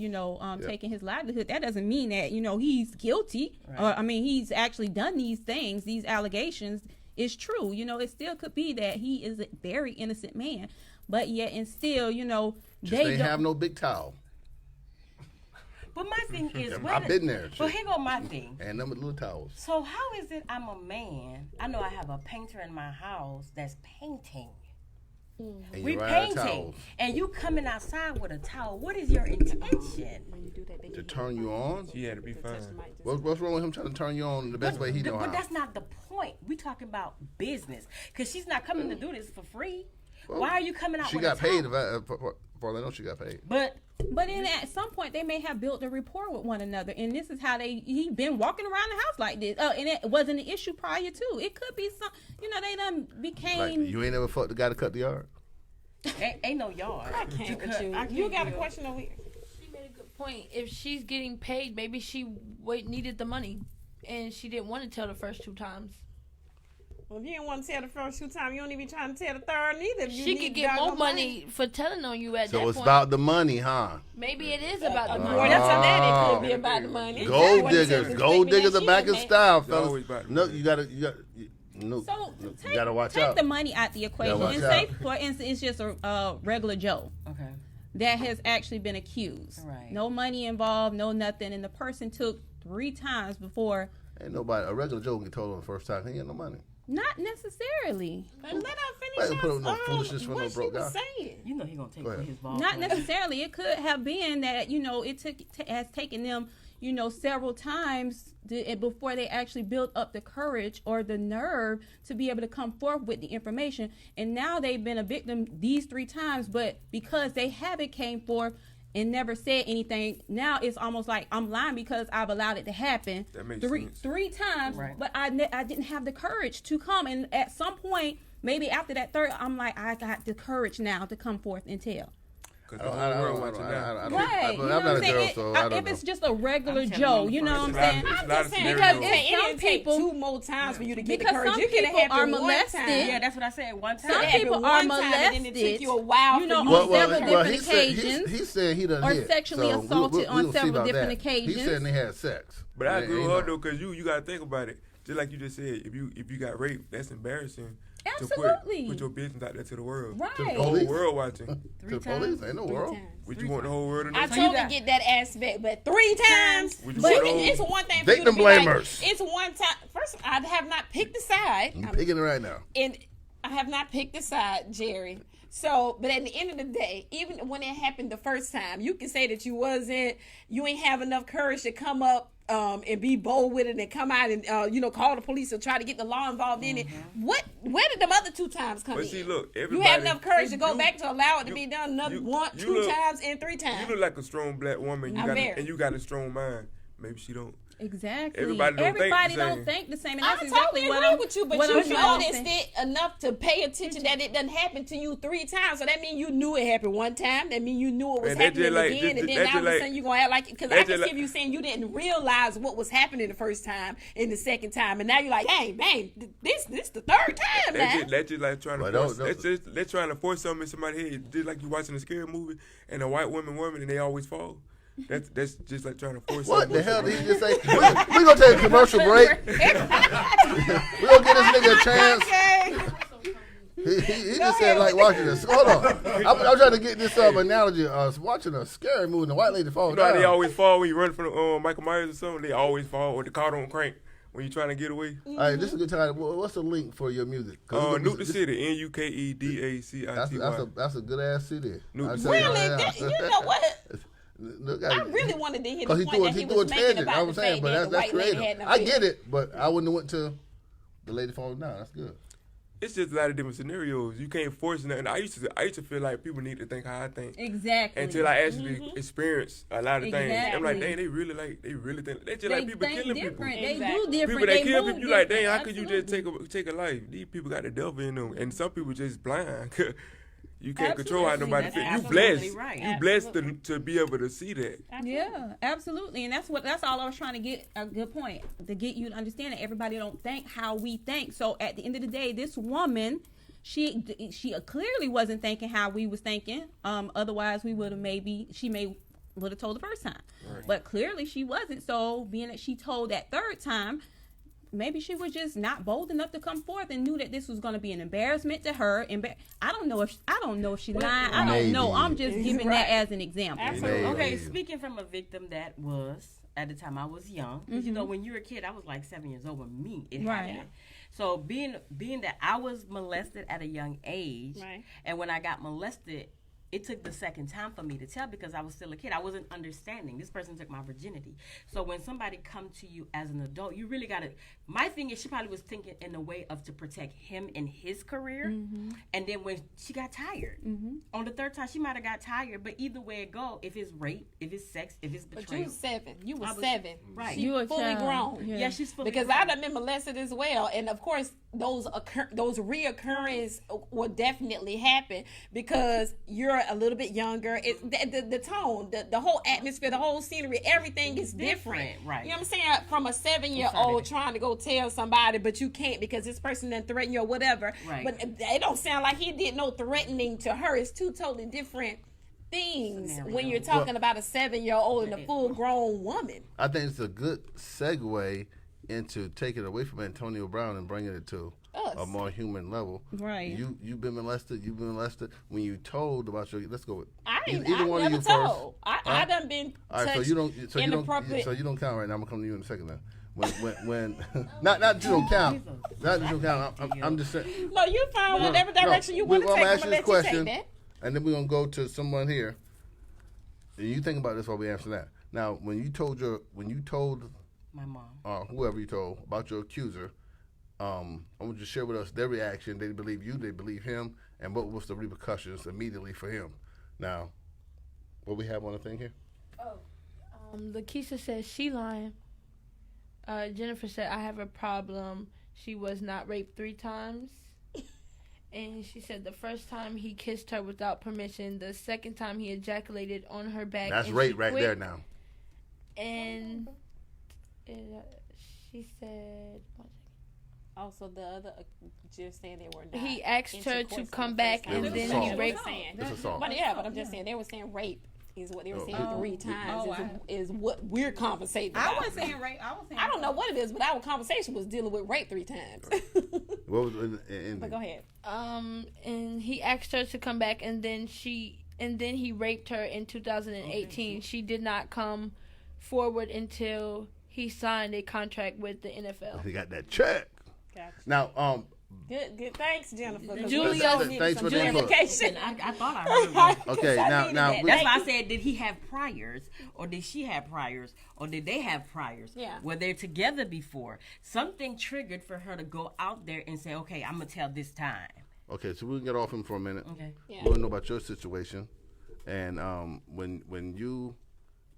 taken his livelihood, that doesn't mean that he's guilty. Right. Or he's actually done these things. These allegations is true. It still could be that he is a very innocent man, but yet and still they have no big towel. But my thing is, I've been there. But here go my thing. And them little towels. So how is it I'm a man? I know I have a painter in my house that's painting. And we painting, and you coming outside with a towel. What is your intention? When you do that, to turn you on? Yeah, to be fine. What's wrong with him trying to turn you on the best way he knows how? But that's not the point. We talking about business, because she's not coming to do this for free. Well, why are you coming out? She got paid. For I know she got paid. But then at some point they may have built a rapport with one another, and this is how he been walking around the house like this. And it wasn't an issue prior to. It could be some. They done became. Like, you ain't ever fucked the guy to cut the yard. Ain't no yard. I can't with you. You got a question over here. She made a good point. If she's getting paid, maybe she needed the money, and she didn't want to tell the first 2 times. Well, if you didn't want to tell the first 2 times, you don't even trying to tell the third neither. She could get more money for telling on you at that point. So it's about the money, huh? Maybe it is about the money. More than that, it could be about the money. Gold diggers are back in style, fellas. No, you gotta watch out. Take the money out the equation and say, for instance, it's just a regular Joe. Okay. That has actually been accused. Right. No money involved, no nothing, and the person took 3 times before. Ain't nobody. A regular Joe can get told on the first time he ain't no money. Not necessarily. But let her finish put no foolishness for no broke guy. Saying. He gonna take his ball. Not necessarily. It could have been that it has taken them several times before they actually built up the courage or the nerve to be able to come forth with the information. And now they've been a victim these 3 times, but because they haven't came forth and never said anything, now it's almost like I'm lying because I've allowed it to happen. That makes sense. 3 times, right. But I didn't have the courage to come. And at some point, maybe after that 3rd, I'm like, I got the courage now to come forth and tell. Because the whole world watching now. Right. I'm not a girl, so I don't know. If it's just a regular Joe, you know what I'm saying? I'm just saying, because it take 2 more times for you to get the courage. Some you could have are had molested. Yeah, that's what I said. One time. Some people are molested. And it took you a while. On several different occasions. He said he done or hit. sexually assaulted on several different occasions. He said they had sex. But I agree with her though, because you got to think about it. Just like you just said, if you got raped, that's embarrassing. Absolutely. To put your business out there to the world. Right. To the whole world watching. To the police, ain't no world. Would you want the whole world to know? I totally get that aspect, but 3 times. But it's one thing for you to be blamers. Like, it's one time. First, I have not picked a side. I'm picking it right now. And I have not picked a side, Jerry. So, but at the end of the day, even when it happened the first time, you can say that you ain't have enough courage to come up and be bold with it and come out and call the police or try to get the law involved in it. Where did them other 2 times come in? See, look, you have enough courage to go back to allow it to be done 2 times and 3 times. You look like a strong black woman, and you got a strong mind. Maybe she don't. Exactly. Everybody don't think the same. And that's I exactly totally what agree I'm with you, but you noticed it enough to pay attention that it doesn't happen to you 3 times. So that means you knew it happened 1 time. That means you knew it was happening again, and then now all of a sudden you're gonna act like it. Because I can see you saying you didn't realize what was happening the first time and the second time, and now you're like, hey, bang, this the 3rd time now. That's just like trying to force. They're trying to force something in somebody's head, just like you watching a scary movie and a white woman and they always fall. That's just like trying to force. What something. the hell did he just say? We gonna take a commercial break. We gonna get this nigga a chance. He just said like watching this. Hold on, I'm trying to get this analogy. Watching a scary movie, and the white lady falls down. They always fall when you run from Michael Myers or something. They always fall, or the car don't crank when you trying to get away. All right, this is a good time. What's the link for your music? Nuke the City, NUKEDACITY. That's a good ass city. Really? You know what? Look, I really wanted to hear the point that he was making about the fact that the white lady had no I get it, but I wouldn't have went to the lady falling down. That's good. It's just a lot of different scenarios. You can't force nothing. I used to feel like people need to think how I think. Exactly. Until I actually experience a lot of things. I'm like, dang, they really think. They just like people killing people. They do different. People that kill people, you like, dang, how could you just take a life? These people got the devil in them, and some people just blind. You can't control how nobody feels. You blessed. Right. You blessed to be able to see that. Absolutely. Yeah, absolutely. And that's all I was trying to get, a good point, to get you to understand that everybody don't think how we think. So at the end of the day, this woman, she clearly wasn't thinking how we was thinking. Otherwise we would have told the first time. Right. But clearly she wasn't. So being that she told that third time, maybe she was just not bold enough to come forth and knew that this was going to be an embarrassment to her. I don't know if she lied. I don't know. I'm just giving that as an example. Absolutely. Okay, speaking from a victim that was, at the time I was young, because you know, when you were a kid, I was like 7 years old when it happened. So being that I was molested at a young age, and when I got molested, it took the second time for me to tell because I was still a kid. I wasn't understanding. This person took my virginity. So when somebody come to you as an adult, you really got to... My thing is she probably was thinking in a way of to protect him in his career. And then when she got tired, on the third time, she might have got tired. But either way it go, if it's rape, if it's sex, if it's betrayal... But you was 7. You was 7. Right. You were fully grown. Yeah, she's fully grown. grown. Because I've been molested as well. And of course, those reoccurrences will definitely happen because you're a little bit younger. The tone, the whole atmosphere, the whole scenery, everything is different. Right. You know what I'm saying? From a 7-year-old trying to go tell somebody, but you can't because this person didn't threaten you or whatever. Right. But it don't sound like he did no threatening to her. It's two totally different things when you're talking about a 7-year-old and a full-grown woman. I think it's a good segue into taking it away from Antonio Brown and bringing it to a more human level. Right. You've been molested. When you told about your, let's go with I never told. I done been touched. All right, so you don't count right now. I'm gonna come to you in a second now. When not that you don't count. Not that you don't count. I'm just saying. No, you find whatever direction you want to take. I'm gonna let you take that. And then we're gonna go to someone here. And you think about this while we answer that. Now, when you told my mom, whoever you told about your accuser, I want you to share with us their reaction. They believe you, they believe him, and what was the repercussions immediately for him. Now, what we have on the thing here? Lakeisha says she lying. Jennifer said, I have a problem. She was not raped 3 times. And she said the first time he kissed her without permission. The second time he ejaculated on her back. That's rape right there now. And she said... Also, the other just saying they were not. He asked her to come back and then he raped her. It's assault. But I'm just saying they were saying rape is what they were saying 3 times is what we're conversating about. I wasn't saying rape. I don't know what it is, but our conversation was dealing with rape 3 times. What was but go ahead. And he asked her to come back and then he raped her in 2018. She did not come forward until he signed a contract with the NFL. He got that check. Gotcha. Now, good. Thanks, Jennifer. Julia, thanks for the info. I thought I heard it. Okay, now that's why I said, did he have priors, or did she have priors, or did they have priors? Yeah. Were they together before? Something triggered for her to go out there and say, okay, I'm gonna tell this time. Okay, so we can get off him for a minute. Okay. Yeah. We want to know about your situation, and when you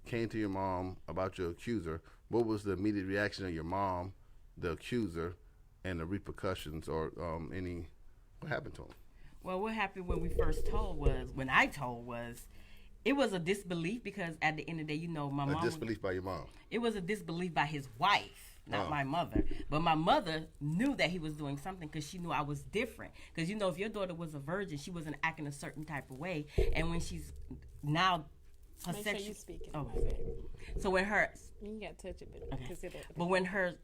came to your mom about your accuser, what was the immediate reaction of your mom, the accuser, and the repercussions or what happened to him? Well, what happened when I told was, it was a disbelief because at the end of the day, my mom. A disbelief by your mom. It was a disbelief by his wife, not my mother. But my mother knew that he was doing something because she knew I was different. Because, if your daughter was a virgin, she wasn't acting a certain type of way. And when she's now... Make sure you speak it. Oh, so when her... You got to touch it. But when her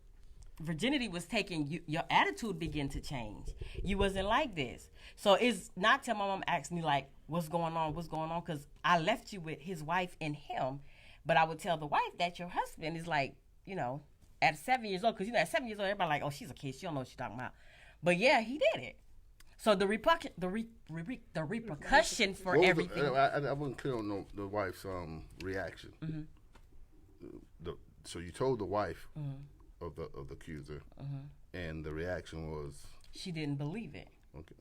virginity was taken, your attitude began to change. You wasn't like this. So it's not till my mom asked me, like, what's going on? Because I left you with his wife and him. But I would tell the wife that your husband is like, at 7 years old. Because, at 7 years old, everybody like, oh, she's a kid. She don't know what she's talking about. But, yeah, he did it. So the repercussion for everything. I wasn't clear on the wife's reaction. Mm-hmm. So you told the wife of the accuser, and the reaction was she didn't believe it. Okay.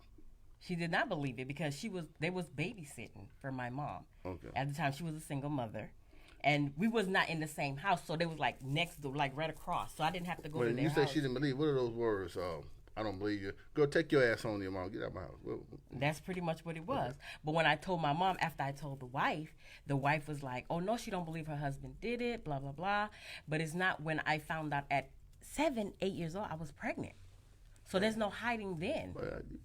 She did not believe it because they was babysitting for my mom. Okay. At the time, she was a single mother. And we was not in the same house, so they was like next door, like right across. So I didn't have to go to their house. You say she didn't believe. What are those words? I don't believe you. Go take your ass on, your mom. Get out of my house. Well, that's pretty much what it was. Okay. But when I told my mom, after I told the wife was like, oh, no, she don't believe her husband did it, blah, blah, blah. But it's not when I found out at 7, 8 years old, I was pregnant. So there's no hiding then.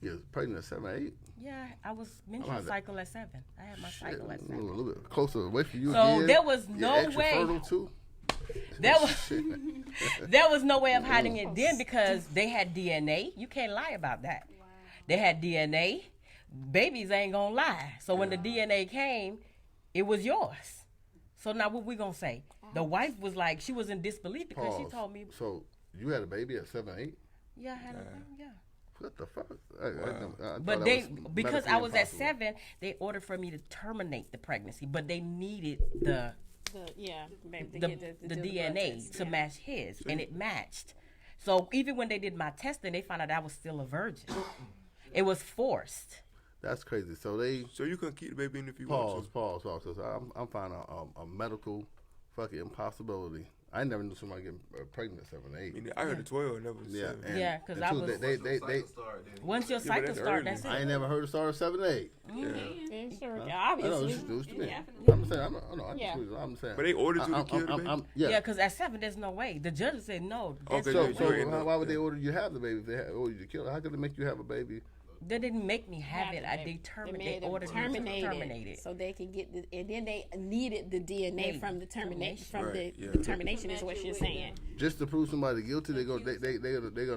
You was pregnant at 7, 8? Yeah, I was menstrual cycle at 7. I had my cycle at 7. A little bit closer away from you. So there was no way. Fertile too? There was no way of hiding it then because they had DNA. You can't lie about that. Wow. They had DNA. Babies ain't gonna lie. So when the DNA came, it was yours. So now what we gonna say? The wife was like, she was in disbelief because she told me. So you had a baby at 7, 8? Yeah, I had a baby, yeah. What the fuck? But because I was impossible. At 7, they ordered for me to terminate the pregnancy, but they needed the DNA to match his, and it matched. So even when they did my testing, they found out I was still a virgin. It was forced. That's crazy. So you couldn't keep the baby in if you want to. Pause. So I'm finding a medical fucking impossibility. I never knew somebody getting pregnant at 7, 8. I heard the 12, never 7. Yeah, because I was. Once your cycle starts, that's it. I ain't never heard it start at 7, 8. Mm-hmm. Sure, obviously. I'm saying. But they ordered you to kill the baby. Yeah, because at 7, there's no way. The judge said no. Okay, so why would they order you to have the baby if they ordered you to kill it? How could they make you have a baby? They didn't make me have it. They ordered me to terminate it, so they could get and then they needed the DNA from the termination. The termination is what you're saying. Just to prove somebody guilty, they gonna.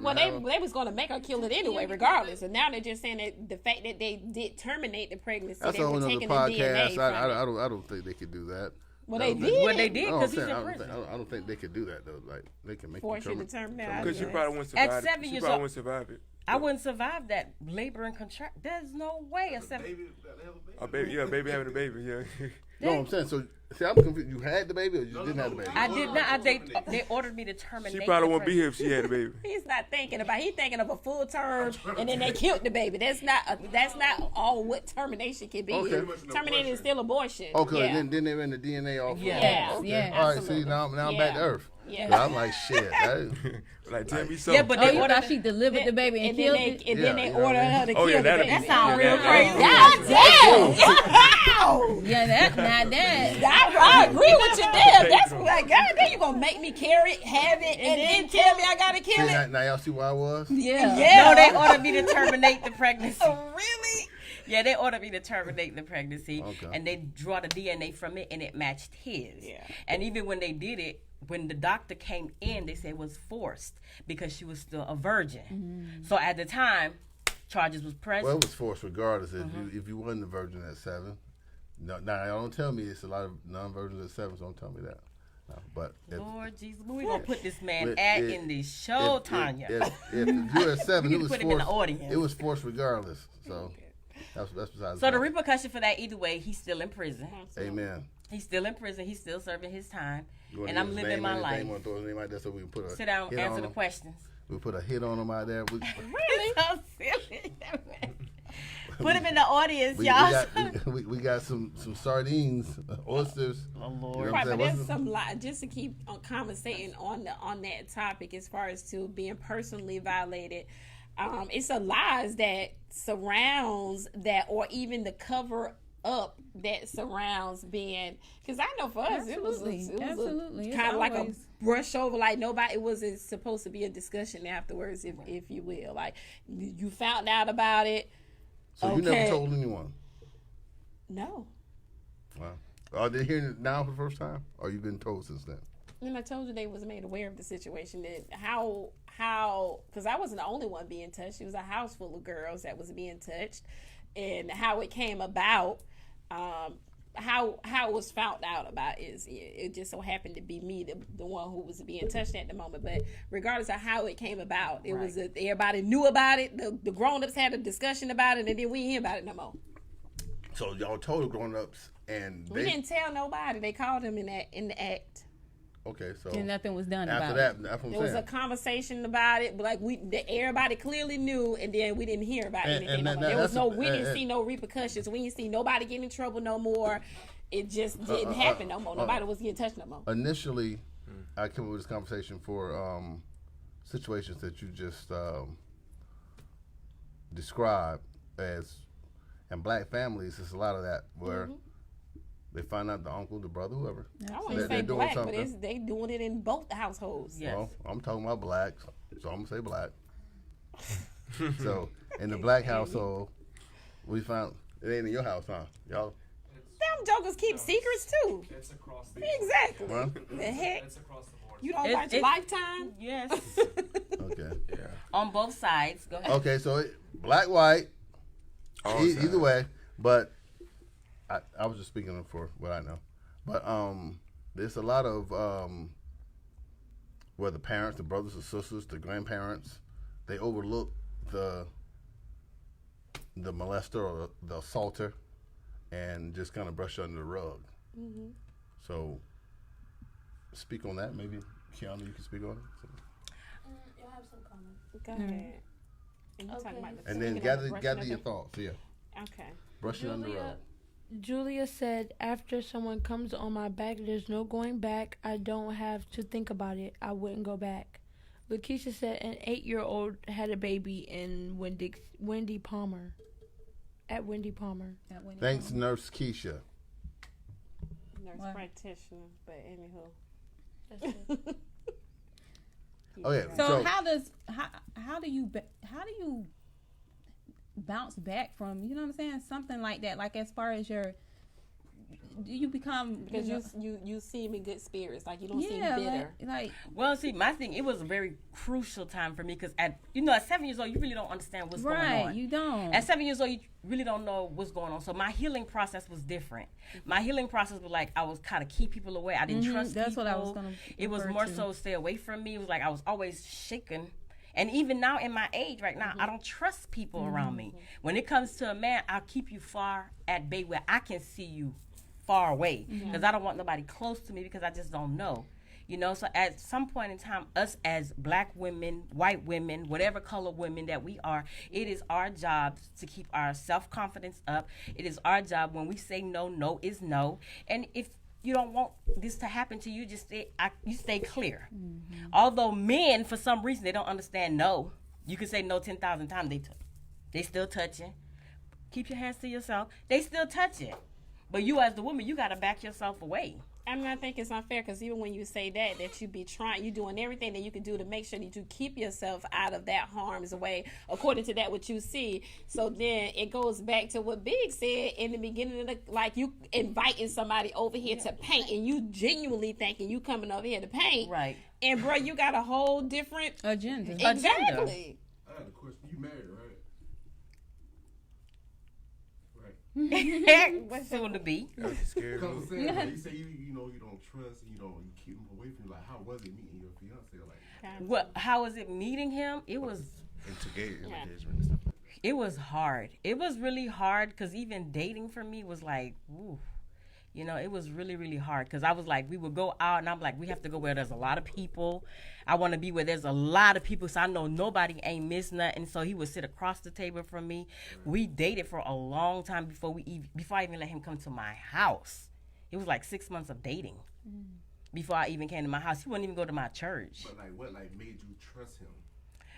Well, they was gonna make her kill it anyway, regardless. And now they're just saying that the fact that they did terminate the pregnancy, that's they were taking the DNA. I don't think they could do that. Well, they did. Well, they did because he's in prison. I don't think they could do that though. Like they can make force you to terminate. Because you probably wouldn't survive. At 7 years old, probably wouldn't survive it. I wouldn't survive that labor and contract. There's no way a 7. A baby having a baby. Yeah. No, I'm saying. So, see, I'm confused. You had the baby, or you didn't have the baby? I did not. They ordered me to terminate. She probably won't be here if she had the baby. He's not thinking about. He's thinking of a full term, and then they killed the baby. That's not all what termination can be. Okay. Terminating is still abortion. Okay, yeah. Then they ran the DNA off. Yeah. Okay. Yeah. All right. See, now I'm back to earth. Yeah. But I'm like, shit. Like, tell me something. Yeah, but they ordered she delivered the baby and killed it. And then they ordered her to kill the baby. That sounds real crazy. God damn. Yeah, that's not that. I agree with you there. That's like, God damn, you gonna make me carry it, have it, and then tell me I gotta kill it? Now y'all see where I was? Yeah. No, they ordered me to terminate the pregnancy. Oh, really? Yeah, they ordered me to terminate the pregnancy, and they draw the DNA from it, and it matched his. Yeah. And even when they did it, when the doctor came in, they said it was forced because she was still a virgin. Mm-hmm. So at the time, charges was pressed. Well, it was forced regardless. If you wasn't a virgin at 7. No, now don't tell me it's a lot of non-virgins at 7, so don't tell me that. No, but Lord Jesus, we gonna put this man in this show, Tonya. If you at 7, it was put forced. Him in the audience. It was forced regardless. So that's besides. So the repercussion for that, either way, he's still in prison. Amen. He's still in prison. He's still serving his time, and I'm living my life. Want to throw his name out there so we can put a sit down, answer the questions. We put a hit on him out there. Really? So silly. Put him in the audience, y'all. We got some sardines, oysters. Oh Lord! Right, but there's some just to keep on conversating on that topic as far as to being personally violated. It's a lies that surrounds that, or even the cover up that surrounds being. Because I know for us, it was kind of like a brush over, like nobody. It wasn't supposed to be a discussion afterwards, if you will. Like you found out about it. So you never told anyone? No. Wow. Are they hearing it now for the first time? Or you've been told since then? And I told you they was made aware of the situation. That how because I wasn't the only one being touched. It was a house full of girls that was being touched. And how it came about, how it was found out about is it just so happened to be me, the one who was being touched at the moment. But regardless of how it came about, it was everybody knew about it. The grown-ups had a discussion about it, and then we didn't hear about it no more. So y'all told the grown-ups, and we didn't tell nobody. They called him in the act. Okay, so and nothing was done about it. After that, there was a conversation about it, but like everybody clearly knew, and then we didn't hear about anything. There was we didn't see no repercussions. We didn't see nobody getting in trouble no more. It just didn't happen no more. Nobody was getting touched no more. Initially, I came up with this conversation for situations that you just described as, in black families, there's a lot of that where they find out the uncle, the brother, whoever. I wouldn't say black, but they doing it in both households. Yes. Well, I'm talking about black, so I'm going to say black. So, in the black household, we found, it ain't in your house, huh? Y'all? Them jokers keep secrets, too. It's across the Exactly. Huh? The heck? It's across the board. You don't watch Lifetime? Yes. Okay. Yeah. On both sides. Go ahead. Okay, so black, white, either way, but I was just speaking for what I know. But there's a lot of where the parents, the brothers and sisters, the grandparents, they overlook the molester or the assaulter and just kind of brush under the rug. Mm-hmm. So speak on that. Maybe Kiana, you can speak on it. You'll have some comments. Go ahead. And then gather your thoughts. Yeah. Okay. Brush it under the rug. Julia said, after someone comes on my back, there's no going back. I don't have to think about it. I wouldn't go back. Lakeisha said, an 8-year-old had a baby in Wendy Palmer. At Wendy Palmer. Thanks, Nurse Keisha. Nurse practitioner, but anywho. That's it. Okay. So how do you bounce back from, you know what I'm saying, something like that? Like as far as you become, because you seem in good spirits, like you don't seem bitter. Well, see, my thing, it was a very crucial time for me because at 7 years old, you really don't understand what's going on. Right, you don't. At 7 years old, you really don't know what's going on. So my healing process was different. My healing process was like I was kind of keep people away. I didn't trust people. That's what I was going to. It was more so stay away from me. It was like I was always shaken. And even now in my age right now, I don't trust people around me. When it comes to a man, I'll keep you far at bay where I can see you far away because I don't want nobody close to me because I just don't know. So at some point in time, us as black women, white women, whatever color women that we are, it is our job to keep our self-confidence up. It is our job when we say no, no is no. And if you don't want this to happen to you, just stay clear. Although men, for some reason, they don't understand no. You can say no 10,000 times, they still touching. Keep your hands to yourself. They still touching. But you as the woman, you got to back yourself away. I mean, I think it's unfair because even when you say that you be trying, you doing everything that you can do to make sure that you keep yourself out of that harm's way, according to that what you see. So then it goes back to what Big said in the beginning of like you inviting somebody over here to paint, and you genuinely thinking you coming over here to paint, right? And bro, you got a whole different agenda. Exactly. I had a question. You married, right? What's soon to be? Scared. You say you don't trust and you keep him away from you. Like, how was it meeting your fiance? How was it meeting him? It was engagement and stuff like that. It was hard. It was really hard because even dating for me was like, ooh. It was really, really hard because I was like, we would go out and I'm like, we have to go where there's a lot of people. I want to be where there's a lot of people so I know nobody ain't miss nothing. So he would sit across the table from me. We dated for a long time before I even let him come to my house. It was like 6 months of dating before I even came to my house. He wouldn't even go to my church. But what made you trust him?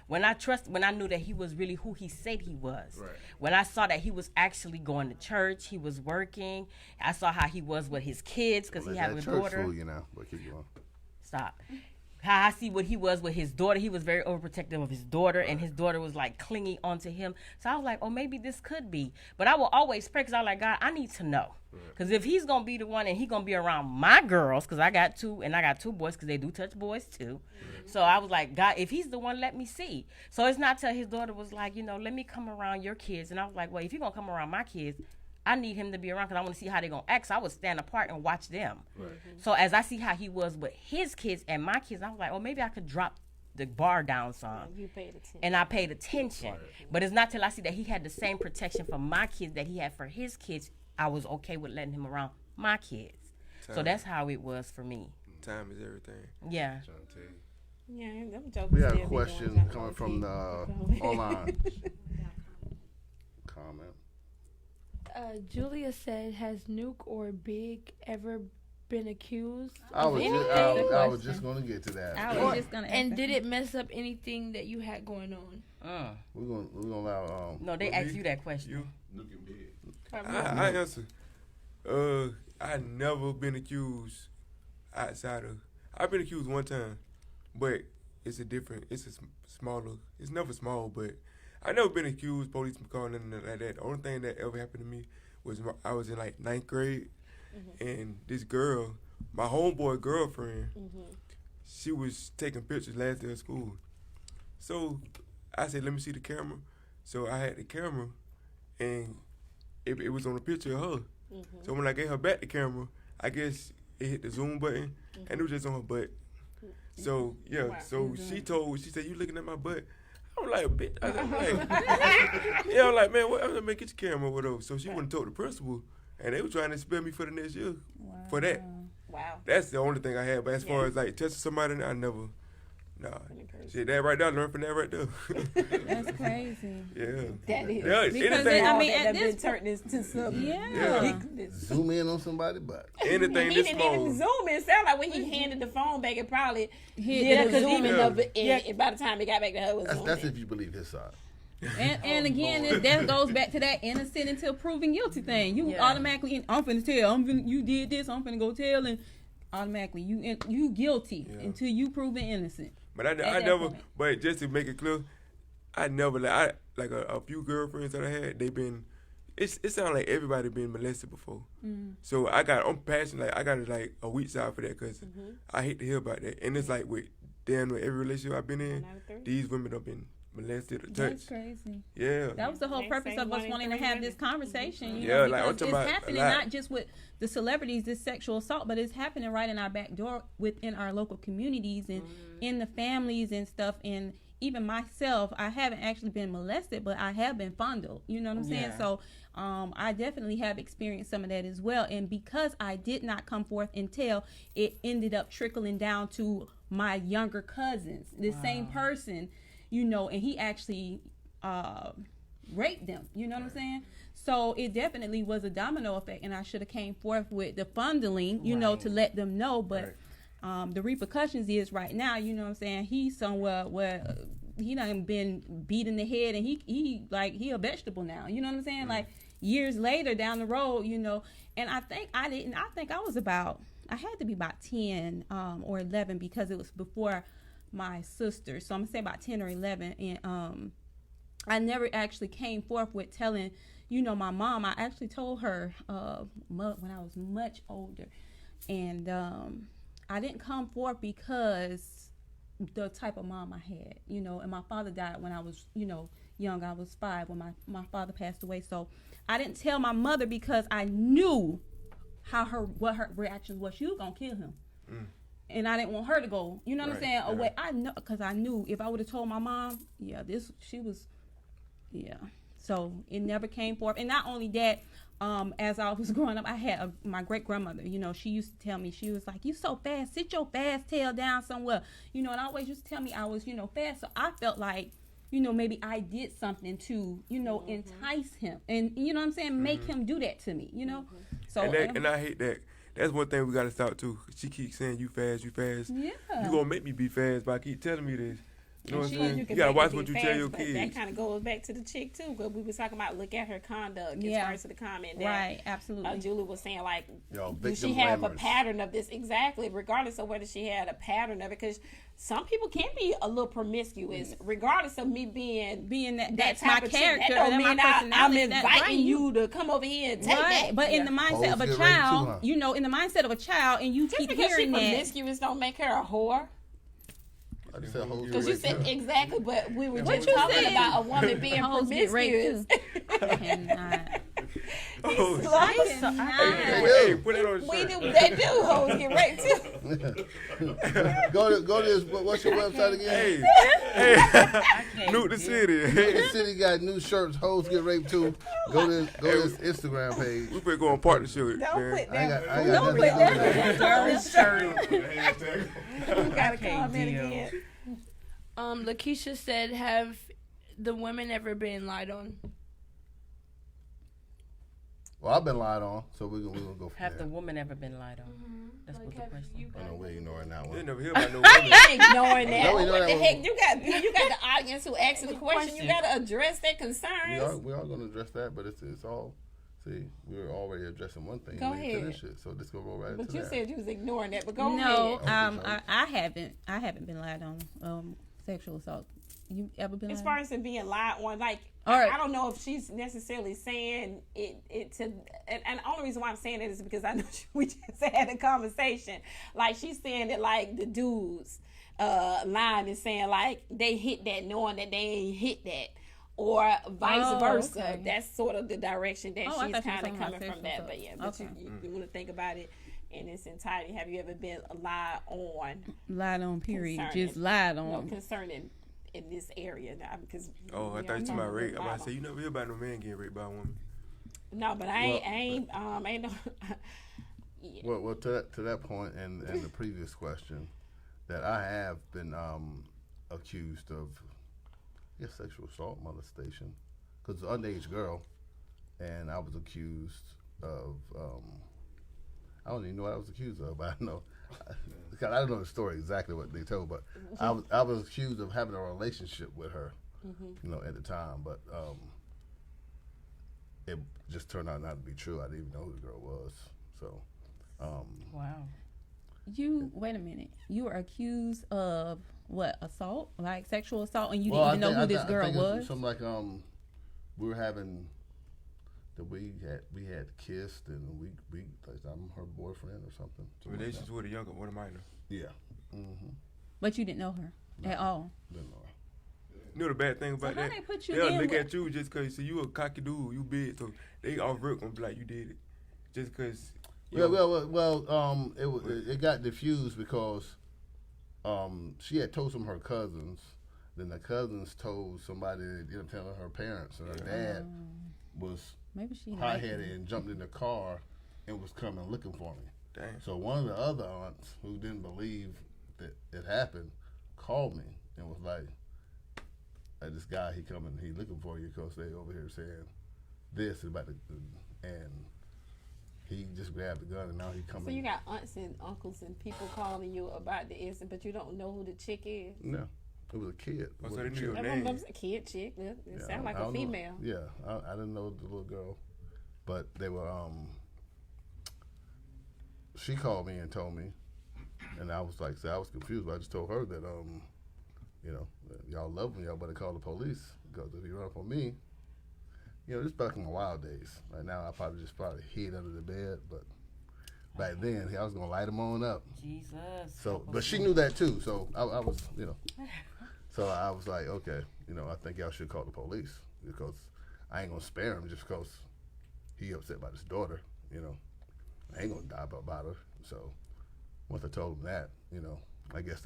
When I knew that he was really who he said he was. Right. When I saw that he was actually going to church, he was working. I saw how he was with his kids because he had a daughter. Fool, but keep going. Stop. How I see what he was with his daughter. He was very overprotective of his daughter, and his daughter was like clinging onto him. So I was like, oh, maybe this could be. But I will always pray because I was like, God, I need to know. Because if he's going to be the one and he's going to be around my girls, because I got two boys because they do touch boys too. So I was like, God, if he's the one, let me see. So it's not till his daughter was like, let me come around your kids. And I was like, well, if you're going to come around my kids, I need him to be around because I want to see how they're going to act. So I would stand apart and watch them. Right. So as I see how he was with his kids and my kids, I was like, oh, maybe I could drop the bar down some. You paid attention. And I paid attention. Right. But it's not till I see that he had the same protection for my kids that he had for his kids, I was okay with letting him around my kids. So that's how it was for me. Time is everything. Yeah. Yeah, them jokers. We have a question coming from the online comment. Julia said, has Nuke or Big ever been accused? I was just going to get to that. And did it mess up anything that you had going on? We're gonna allow. No, they asked you that question. You looking big. I answer. I never been accused outside of. I've been accused one time, but it's a smaller. It's never small, but I never been accused. Police calling nothing like that. The only thing that ever happened to me was I was in like 9th grade, and this girl, my homeboy girlfriend, she was taking pictures last day of school. So I said, "Let me see the camera." So I had the camera, and it was on a picture of her. So when I gave her back the camera, I guess it hit the zoom button, and it was just on her butt. So she said, "You looking at my butt?" I'm like, "Bitch." I'm like, "Man, what? I'm gonna make it your camera or whatever." So she went and told the principal, and they were trying to expel me for the next year for that. Wow. That's the only thing I had. But as far as like touching somebody, I never. Nah, shit, that right there, I learned from that right there. That's crazy. Yeah. That is. Yeah, because anything. I mean, at this turned into something. Yeah. Zoom in on somebody's butt. Anything He this didn't small. even zoom in. It sounded like when he handed the phone back, it probably did a zooming of it. And by the time it got back to her, it was That's if you believe his side. And again, that goes back to that innocent until proven guilty thing. You automatically, I'm finna tell, you did this, I'm finna go tell, and automatically you guilty until you proven innocent. But I never. Point. But just to make it clear, I never like a few girlfriends that I had. They been. It sounds like everybody been molested before. So I'm passionate. Like I got like a weak side for that because I hate to hear about that. And it's like with every relationship I've been in, these women have been molested or touched. That's crazy. Yeah. That was the whole purpose of us wanting to have this conversation. You know, because it's happening not just with the celebrities, this sexual assault, but it's happening right in our back door within our local communities and in the families and stuff. And even myself, I haven't actually been molested, but I have been fondled. You know what I'm saying? So I definitely have experienced some of that as well. And because I did not come forth and tell, it ended up trickling down to my younger cousins, the same person. And he actually raped them. You know what I'm saying? So it definitely was a domino effect, and I should have came forth with the funding, to let them know. But the repercussions is right now, you know what I'm saying? He's somewhere where he done been beat in the head, and he a vegetable now. You know what I'm saying? Like years later down the road, And I think I had to be about 10 or 11 because it was before my sister, so I'm gonna say about 10 or 11, and I never actually came forth with telling my mom. I actually told her when I was much older, and I didn't come forth because the type of mom I had, and my father died when I was young. I was 5 when my father passed away, so I didn't tell my mother because I knew what her reaction was. She was gonna kill him. And I didn't want her to go, you know what I'm saying, away. I know, because I knew if I would have told my mom, So it never came forth. And not only that, as I was growing up, I had my great-grandmother, she used to tell me, she was like, "You so fast, sit your fast tail down somewhere." And always used to tell me I was, fast. So I felt like, maybe I did something to, entice him. And, you know what I'm saying, make him do that to me, So and I hate that. That's one thing we got to stop too. She keeps saying, you fast. Yeah. You gonna make me be fast by keep telling me this. You know what I'm saying? You gotta watch what you tell your kids. That kind of goes back to the chick too, because we was talking about look at her conduct as far as to the comment that right, absolutely. Julie was saying, like, does she have a pattern of this? Exactly, regardless of whether she had a pattern of it, because some people can be a little promiscuous, regardless of me being that type my of character. Chick. That don't mean I'm inviting right. you to come over here and take that. But in the mindset of a child, in the mindset of a child, and you keep hearing that, promiscuous don't make her a whore. Because you said exactly, but we were just talking about a woman being promiscuous. Hey, put it on shirt. They do. Hoes get raped too. Go to this. What's your website again? Hey, Nuke the City. The City got new shirts. Hoes get raped too. Go to his Instagram page. We better go on partnership. Don't put that. Don't put that shirt. You gotta comment again. Lakeisha said, "Have the women ever been lied on?" Well, I've been lied on, so we're gonna go from Have there. the woman ever been lied on? That's what the question. I know we're ignoring that one. You never hear about no I women. ain't ignoring that. No, What that the one. heck? You got the audience who asked the question. You got to address their concerns. We are going to address that, but it's all. See, we were already addressing one thing. Go we ahead. Finish it, so this go right But into you that. said you was ignoring that. But go No, ahead. I haven't been lied on sexual assault. You ever been? As lied far on? as it being lied on, like, Right. I don't know if she's necessarily saying it to, and the only reason why I'm saying it is because I know we just had a conversation. Like, she's saying that, like, the dudes lying and saying, like, they hit that knowing that they ain't hit that. Or vice versa. Okay. That's sort of the direction that I she's thought you were kind of talking about coming from sexual that. assault. But yeah, but Okay. you want to think about it in its entirety. Have you ever been lied on? Lied on, period. Concerning- Just lied No, on. concerning in this area now because. Oh, I thought you were talking about rape. I'm about to say, you never hear about no man getting raped by a woman. No, but I ain't no. Yeah. Well, to that point, and the previous question, that I have been accused of, sexual assault, molestation, because it's an underage girl, and I was accused of. I don't even know what I was accused of, but I know. Because I don't know the story exactly what they told, but I was accused of having a relationship with her, at the time, but it just turned out not to be true. I didn't even know who the girl was, so. Wow. Wait a minute. You were accused of what? Assault, like sexual assault, and you didn't even know who this girl was. Something like we were having. We had kissed and we like I'm her boyfriend or something. Relations with a minor. Yeah. Mm-hmm. But you didn't know her at all. Didn't know her. You know the bad thing about how that? they put you They'll in look with- at you just because see you a cocky dude, you big, so they overt gonna be like you did it, just because. It got diffused because she had told some of her cousins. Then the cousins told somebody, telling her parents, and her dad was Maybe she hot-headed and jumped in the car and was coming looking for me. Damn. So one of the other aunts who didn't believe that it happened called me and was like, hey, this guy, he looking for you because they over here saying this about and he just grabbed the gun and now he coming. So you got aunts and uncles and people calling you about the incident, but you don't know who the chick is? No. It was a kid. Oh, so they knew your name. A kid, chick. It sounds like a female. Yeah, I didn't know the little girl, but they were. She called me and told me, and I was like, I was confused. But I just told her that, y'all love me, y'all better call the police because if you run up on me, this back in my wild days. Right now, I probably hid under the bed, but back then, I was gonna light them on up. Jesus. So, but she knew that too. So I was, So I was like, okay, I think y'all should call the police because I ain't gonna spare him just because he upset about his daughter. I ain't gonna die about her. So once I told him that, I guess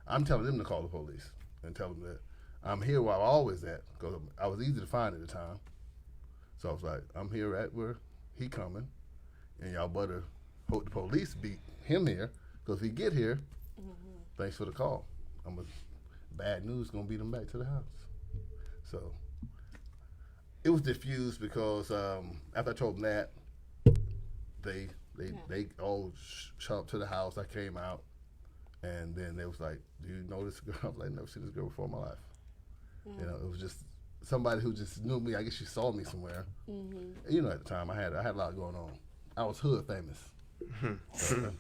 I'm telling them to call the police and tell them that I'm here where I'm always at because I was easy to find at the time. So I was like, I'm here at where he coming, and y'all better hope the police beat him here because if he get here, thanks for the call. Bad news gonna beat him back to the house. So it was diffused because after I told them that, they all shot up to the house. I came out, and then they was like, "Do you know this girl?" I was like, "Never seen this girl before in my life." It was just somebody who just knew me. I guess she saw me somewhere. At the time I had a lot going on. I was hood famous. So,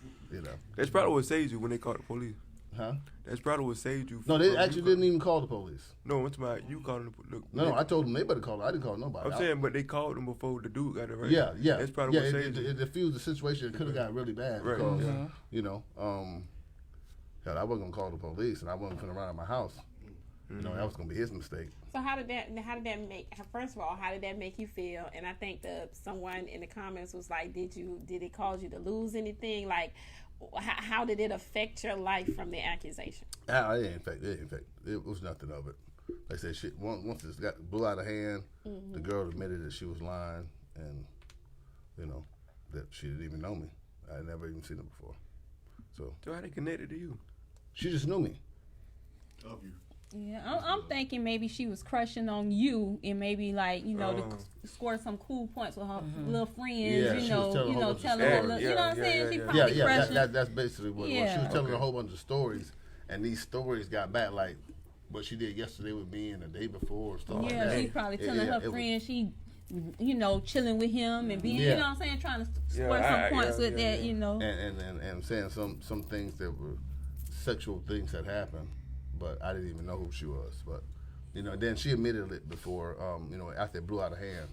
That's probably what saved you when they called the police. Huh? That's probably what saved you. No, they actually didn't even call the police. No, it's about you calling the police. No, I told them they better call. I didn't call nobody. I'm saying, but they called them before the dude got arrested. Yeah. That's probably what saved you. It diffused the situation. It could have got really bad Right. because, hell, I wasn't gonna call the police and I wasn't gonna run out of my house. That was gonna be his mistake. So how did that make? First of all, how did that make you feel? And I think someone in the comments was like, did it cause you to lose anything? Like, how did it affect your life from the accusation? It was nothing of it. Like I said, shit. Once it blew out of hand, the girl admitted that she was lying, and that she didn't even know me. I had never even seen her before. So how they connected to you? She just knew me. Of you. Yeah, I'm thinking maybe she was crushing on you and maybe like to score some cool points with her little friends. Yeah, telling her, you know what I'm saying? She probably crushing. That's basically what it was. She was telling a whole bunch of stories, and these stories got back like what she did yesterday with me and the day before. Stuff like that. She's probably telling her friends she. Chilling with him and being, you know what I'm saying, trying to score some points with that, And saying some things that were sexual things that happened, but I didn't even know who she was. But, then she admitted it before, after it blew out of hand,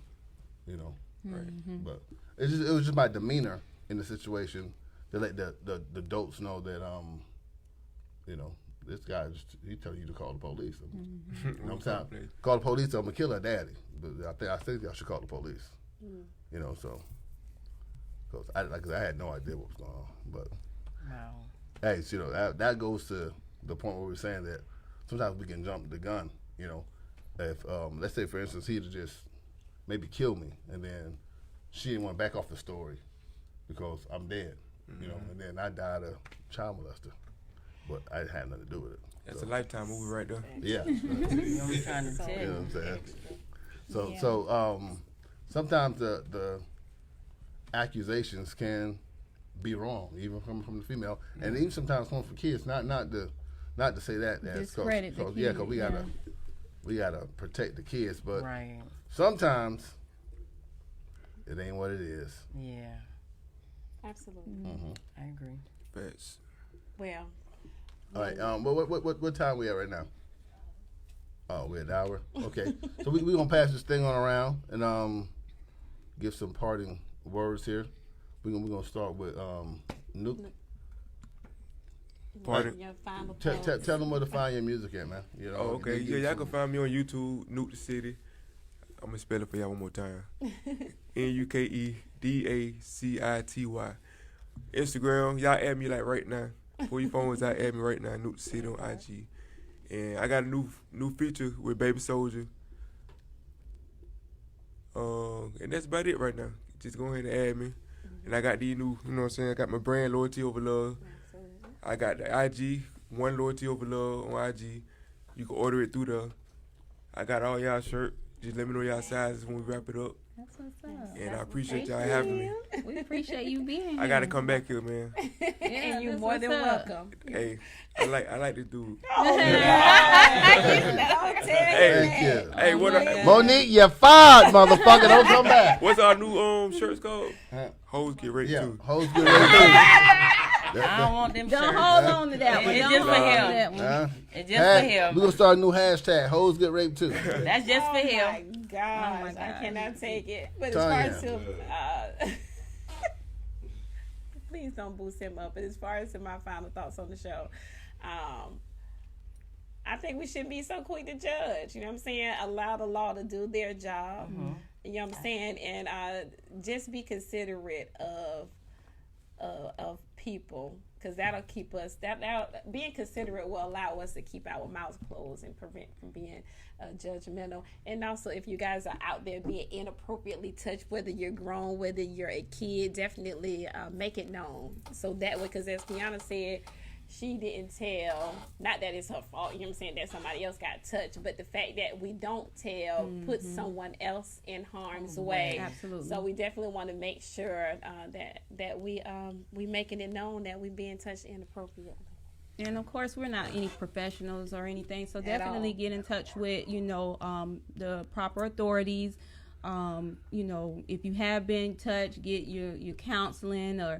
Right. But it was just my demeanor in the situation to let the adults know that, this guy, he telling you to call the police. You know what I'm saying? Call the police, I'm going to kill her daddy. But I think y'all should call the police. So. Because I had no idea what was going on. But, hey, that goes to the point where we're saying that sometimes we can jump the gun, If, let's say, for instance, he'd have just maybe killed me, and then she didn't want to back off the story because I'm dead, and then I died of child molester. But I had nothing to do with it. That's a Lifetime movie right there. Yeah. You know what I'm saying? So sometimes the accusations can be wrong, even from the female, and even sometimes come from kids. Not to say that discredit the kids. Yeah, because we gotta protect the kids, but sometimes it ain't what it is. Yeah. Absolutely. I agree. Facts. Well. All right. What time we at right now? Oh, we're at an hour. Okay. So we gonna pass this thing on around and give some parting words here. We're gonna start with Nuke. Pardon? Tell them where to find your music at, man. Okay. Y'all can find me on YouTube, Nuke the City. I'm gonna spell it for y'all one more time. NUKEDACITY. Instagram, y'all add me like right now. For your phones, y'all add me right now. Nuke the City on IG. And I got a new feature with Baby Soldier. And that's about it right now. Just go ahead and add me. And I got these new, you know what I'm saying? I got my brand, Loyalty Over Love. I got the IG, One Loyalty Over Love on IG. You can order it through there. I got all y'all shirts. Just let me know y'all sizes when we wrap it up. That's what's up. And I appreciate y'all having me. We appreciate you being here. I gotta come back here, man. And you're more than welcome. Hey, I like this dude. Oh, Hey, what? Monique, you're fired, motherfucker. Don't come back. What's our new shirts called? Hoes Get Raped Too. Hoes Get Raped Too. I don't want them shirts. Don't hold on to that one. It's just for him. It's just for him. We're going to start a new hashtag, Hoes Get Raped Too. That's just for him. Oh, my gosh. I cannot take it. But TONYA. as far as please don't boost him up. But as far as my final thoughts on the show, I think we shouldn't be so quick to judge. You know what I'm saying? Allow the law to do their job. You know what I'm saying? And just be considerate of people, because that'll keep us. Being considerate will allow us to keep our mouths closed and prevent from being judgmental. And also, if you guys are out there being inappropriately touched, whether you're grown, whether you're a kid, definitely make it known. So that way, because as Tiana said, she didn't tell, not that it's her fault, you know what I'm saying, that somebody else got touched, but the fact that we don't tell puts someone else in harm's way. Absolutely. So we definitely want to make sure that we making it known that we being touched inappropriately. And of course, we're not any professionals or anything, so definitely get in touch with the proper authorities. If you have been touched, get your counseling or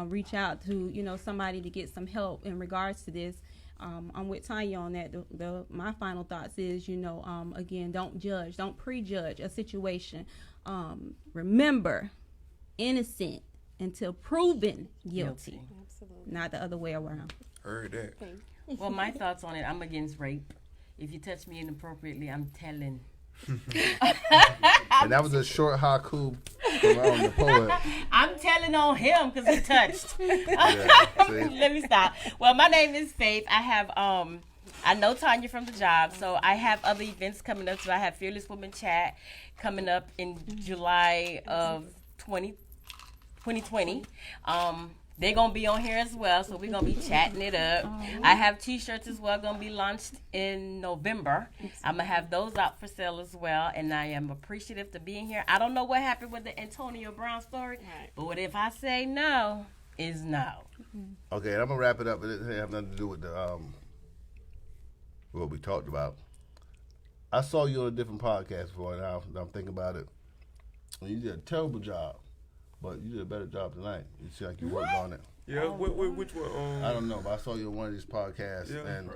reach out to somebody to get some help in regards to this. I'm with TONYA on that. My final thoughts is again, don't judge, don't prejudge a situation. Remember, innocent until proven guilty. Absolutely. Not the other way around. Heard that. Well, my thoughts on it, I'm against rape. If you touch me inappropriately, I'm telling. And that was a short haiku from the poet. I'm telling on him because he touched. Let me stop. Well, my name is Faith. I have I know TONYA from the job, so I have other events coming up. So I have Fearless Women Chat coming up in July of 2020. They're going to be on here as well, so we're going to be chatting it up. I have T-shirts as well, going to be launched in November. I'm going to have those out for sale as well, and I am appreciative to being here. I don't know what happened with the Antonio Brown story, but what if I say no is no. Okay, I'm going to wrap it up. It doesn't have nothing to do with the what we talked about. I saw you on a different podcast before, and I'm thinking about it. You did a terrible job. But you did a better job tonight. You seem like you worked on it. Yeah, which one? I don't know, but I saw you on one of these podcasts, and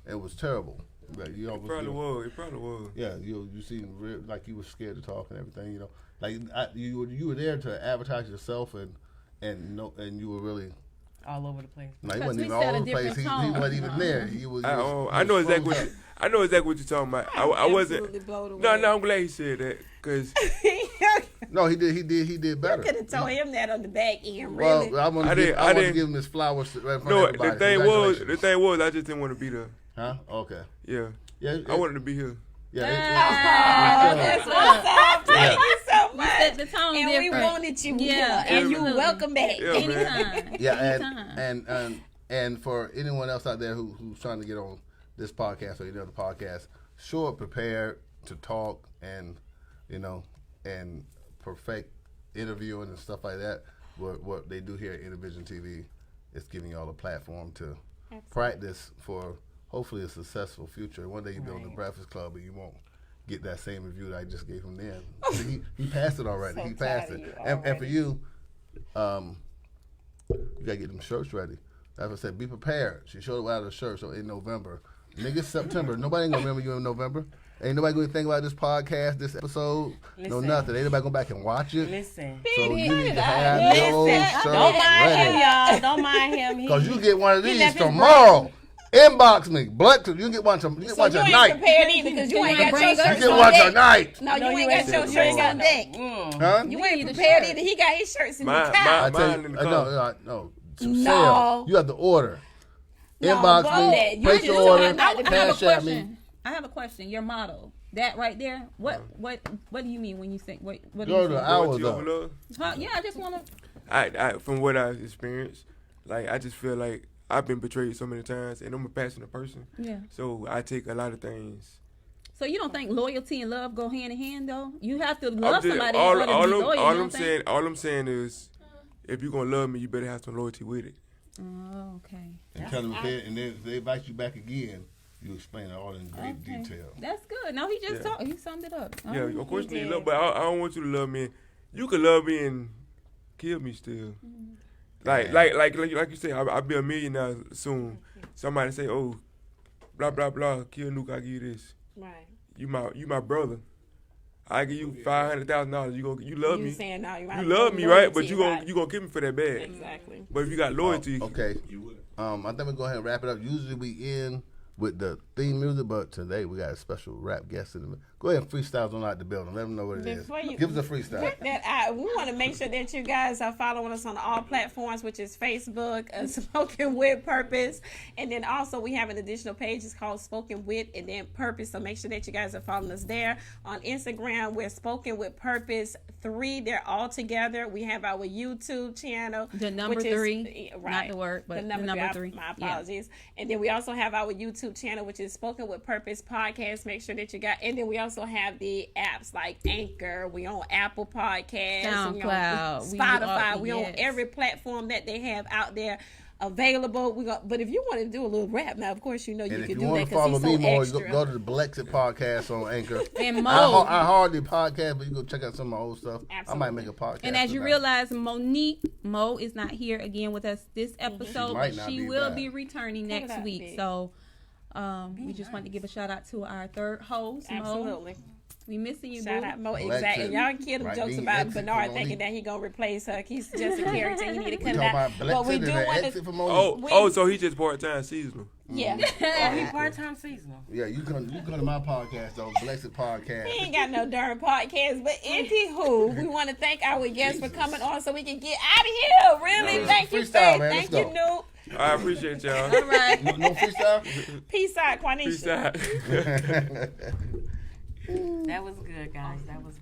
it was terrible. But you it probably was. Yeah, you seemed like you were scared to talk and everything. You know, like you were there to advertise yourself, and you were really all over the place. No, he wasn't even all over the place. He wasn't even there. I know exactly what you're talking about. I wasn't. No, I'm glad he said that because. No, he did better. You could have told him that on the back end, really. Well, I want to give him his flowers right in front of everybody. The thing was, I just didn't want to be there. Huh? Okay. Yeah. I wanted to be here. Yeah. That's what's up. Thank you so much. Set the tone and different. We wanted you here, and you're welcome back anytime. Yeah, and for anyone else out there who's trying to get on this podcast or any other podcast, sure, prepared to talk and perfect interviewing and stuff like that. What they do here at Intervision TV is giving y'all a platform to practice for hopefully a successful future. One day you'll be on the Breakfast Club, but you won't get that same review that I just gave him then. He passed it already. He passed it. And for you, you gotta get them shirts ready. That's what I said. Be prepared. She showed up out of the shirt. So in November, nigga, September. Nobody ain't gonna remember you in November. Ain't nobody going to think about this podcast, this episode. No, nothing. Ain't nobody going back and watch it. Listen. So you need to have your shirts Don't mind ready. him, y'all. Don't mind him. Because you get one of these tomorrow. Inbox me. You get one tonight. You ain't prepared either because you ain't got your shirts You get one tonight. No, you ain't got your shirts on deck. Huh? You ain't prepared either. He got his shirts in the car. No. Sale. You have to order. Inbox me. Place your order. Cash at me. I have a question. Your motto, that right there. What do you mean when you say what? Go to hours up. Yeah, I just want to. I from what I experienced, like I just feel like I've been betrayed so many times, and I'm a passionate person. Yeah. So I take a lot of things. So you don't think loyalty and love go hand in hand though? You have to love somebody in order to be loyal. All I'm saying is, if you're gonna love me, you better have some loyalty with it. Oh, okay. And tell them if they invite you back again, you explain it all in great detail. That's good. No, he just talked. He summed it up. Yeah, of course you need love, but I don't want you to love me. You can love me and kill me still. Like you say, I'll be a millionaire soon. Somebody say, oh, blah blah blah, kill Nuke, I give you this. Right. You my brother. I give you $500,000. You love me. Saying, no, you love me, right? But you gonna give me for that bag. Exactly. But if you got loyalty, okay. I think we'll go ahead and wrap it up. Usually we end with the theme music, but today we got a special rap guest in the middle. Go ahead and freestyle on out the building. Let them know what it is. Give us a freestyle. We want to make sure that you guys are following us on all platforms, which is Facebook, Spoken With Purpose, and then also we have an additional page. It's called Spoken With and then Purpose. So make sure that you guys are following us there. On Instagram, we're Spoken With Purpose 3. They're all together. We have our YouTube channel. The number 3, not the word, but the number 3. My apologies. Yeah. And then we also have our YouTube channel, which is Spoken With Purpose Podcast. Make sure that you got, and then we also have the apps like Anchor. We on Apple Podcasts, SoundCloud, Spotify. We on every platform that they have out there available. But if you want to do a little rap now, of course you know you can do that. If you want to follow me more, go to the Blexit Podcast on Anchor. And Mo, I hardly podcast, but you go check out some of my old stuff. Absolutely. I might make a podcast. And as you realize, Mo is not here again with us this episode, but she will be returning next week. So we just want to give a shout out to our third host, Absolutely. Mo. We missing you, Shout out Mo. Exactly. Y'all can kill them jokes about Bernard thinking that he gonna replace her. He's just a character. He need to cut it out. But we do want to. So he just part-time seasonal. Yeah. He part-time seasonal. Yeah, you come to my podcast though, Blessed Podcast. He ain't got no darn podcast. But anywho, we want to thank our guests for coming on so we can get out of here. Really, thank you, Faith. Thank you, Nuke. I appreciate y'all. All right. No freestyle? Peace out, Quanisha. Peace out. That was good, guys. That was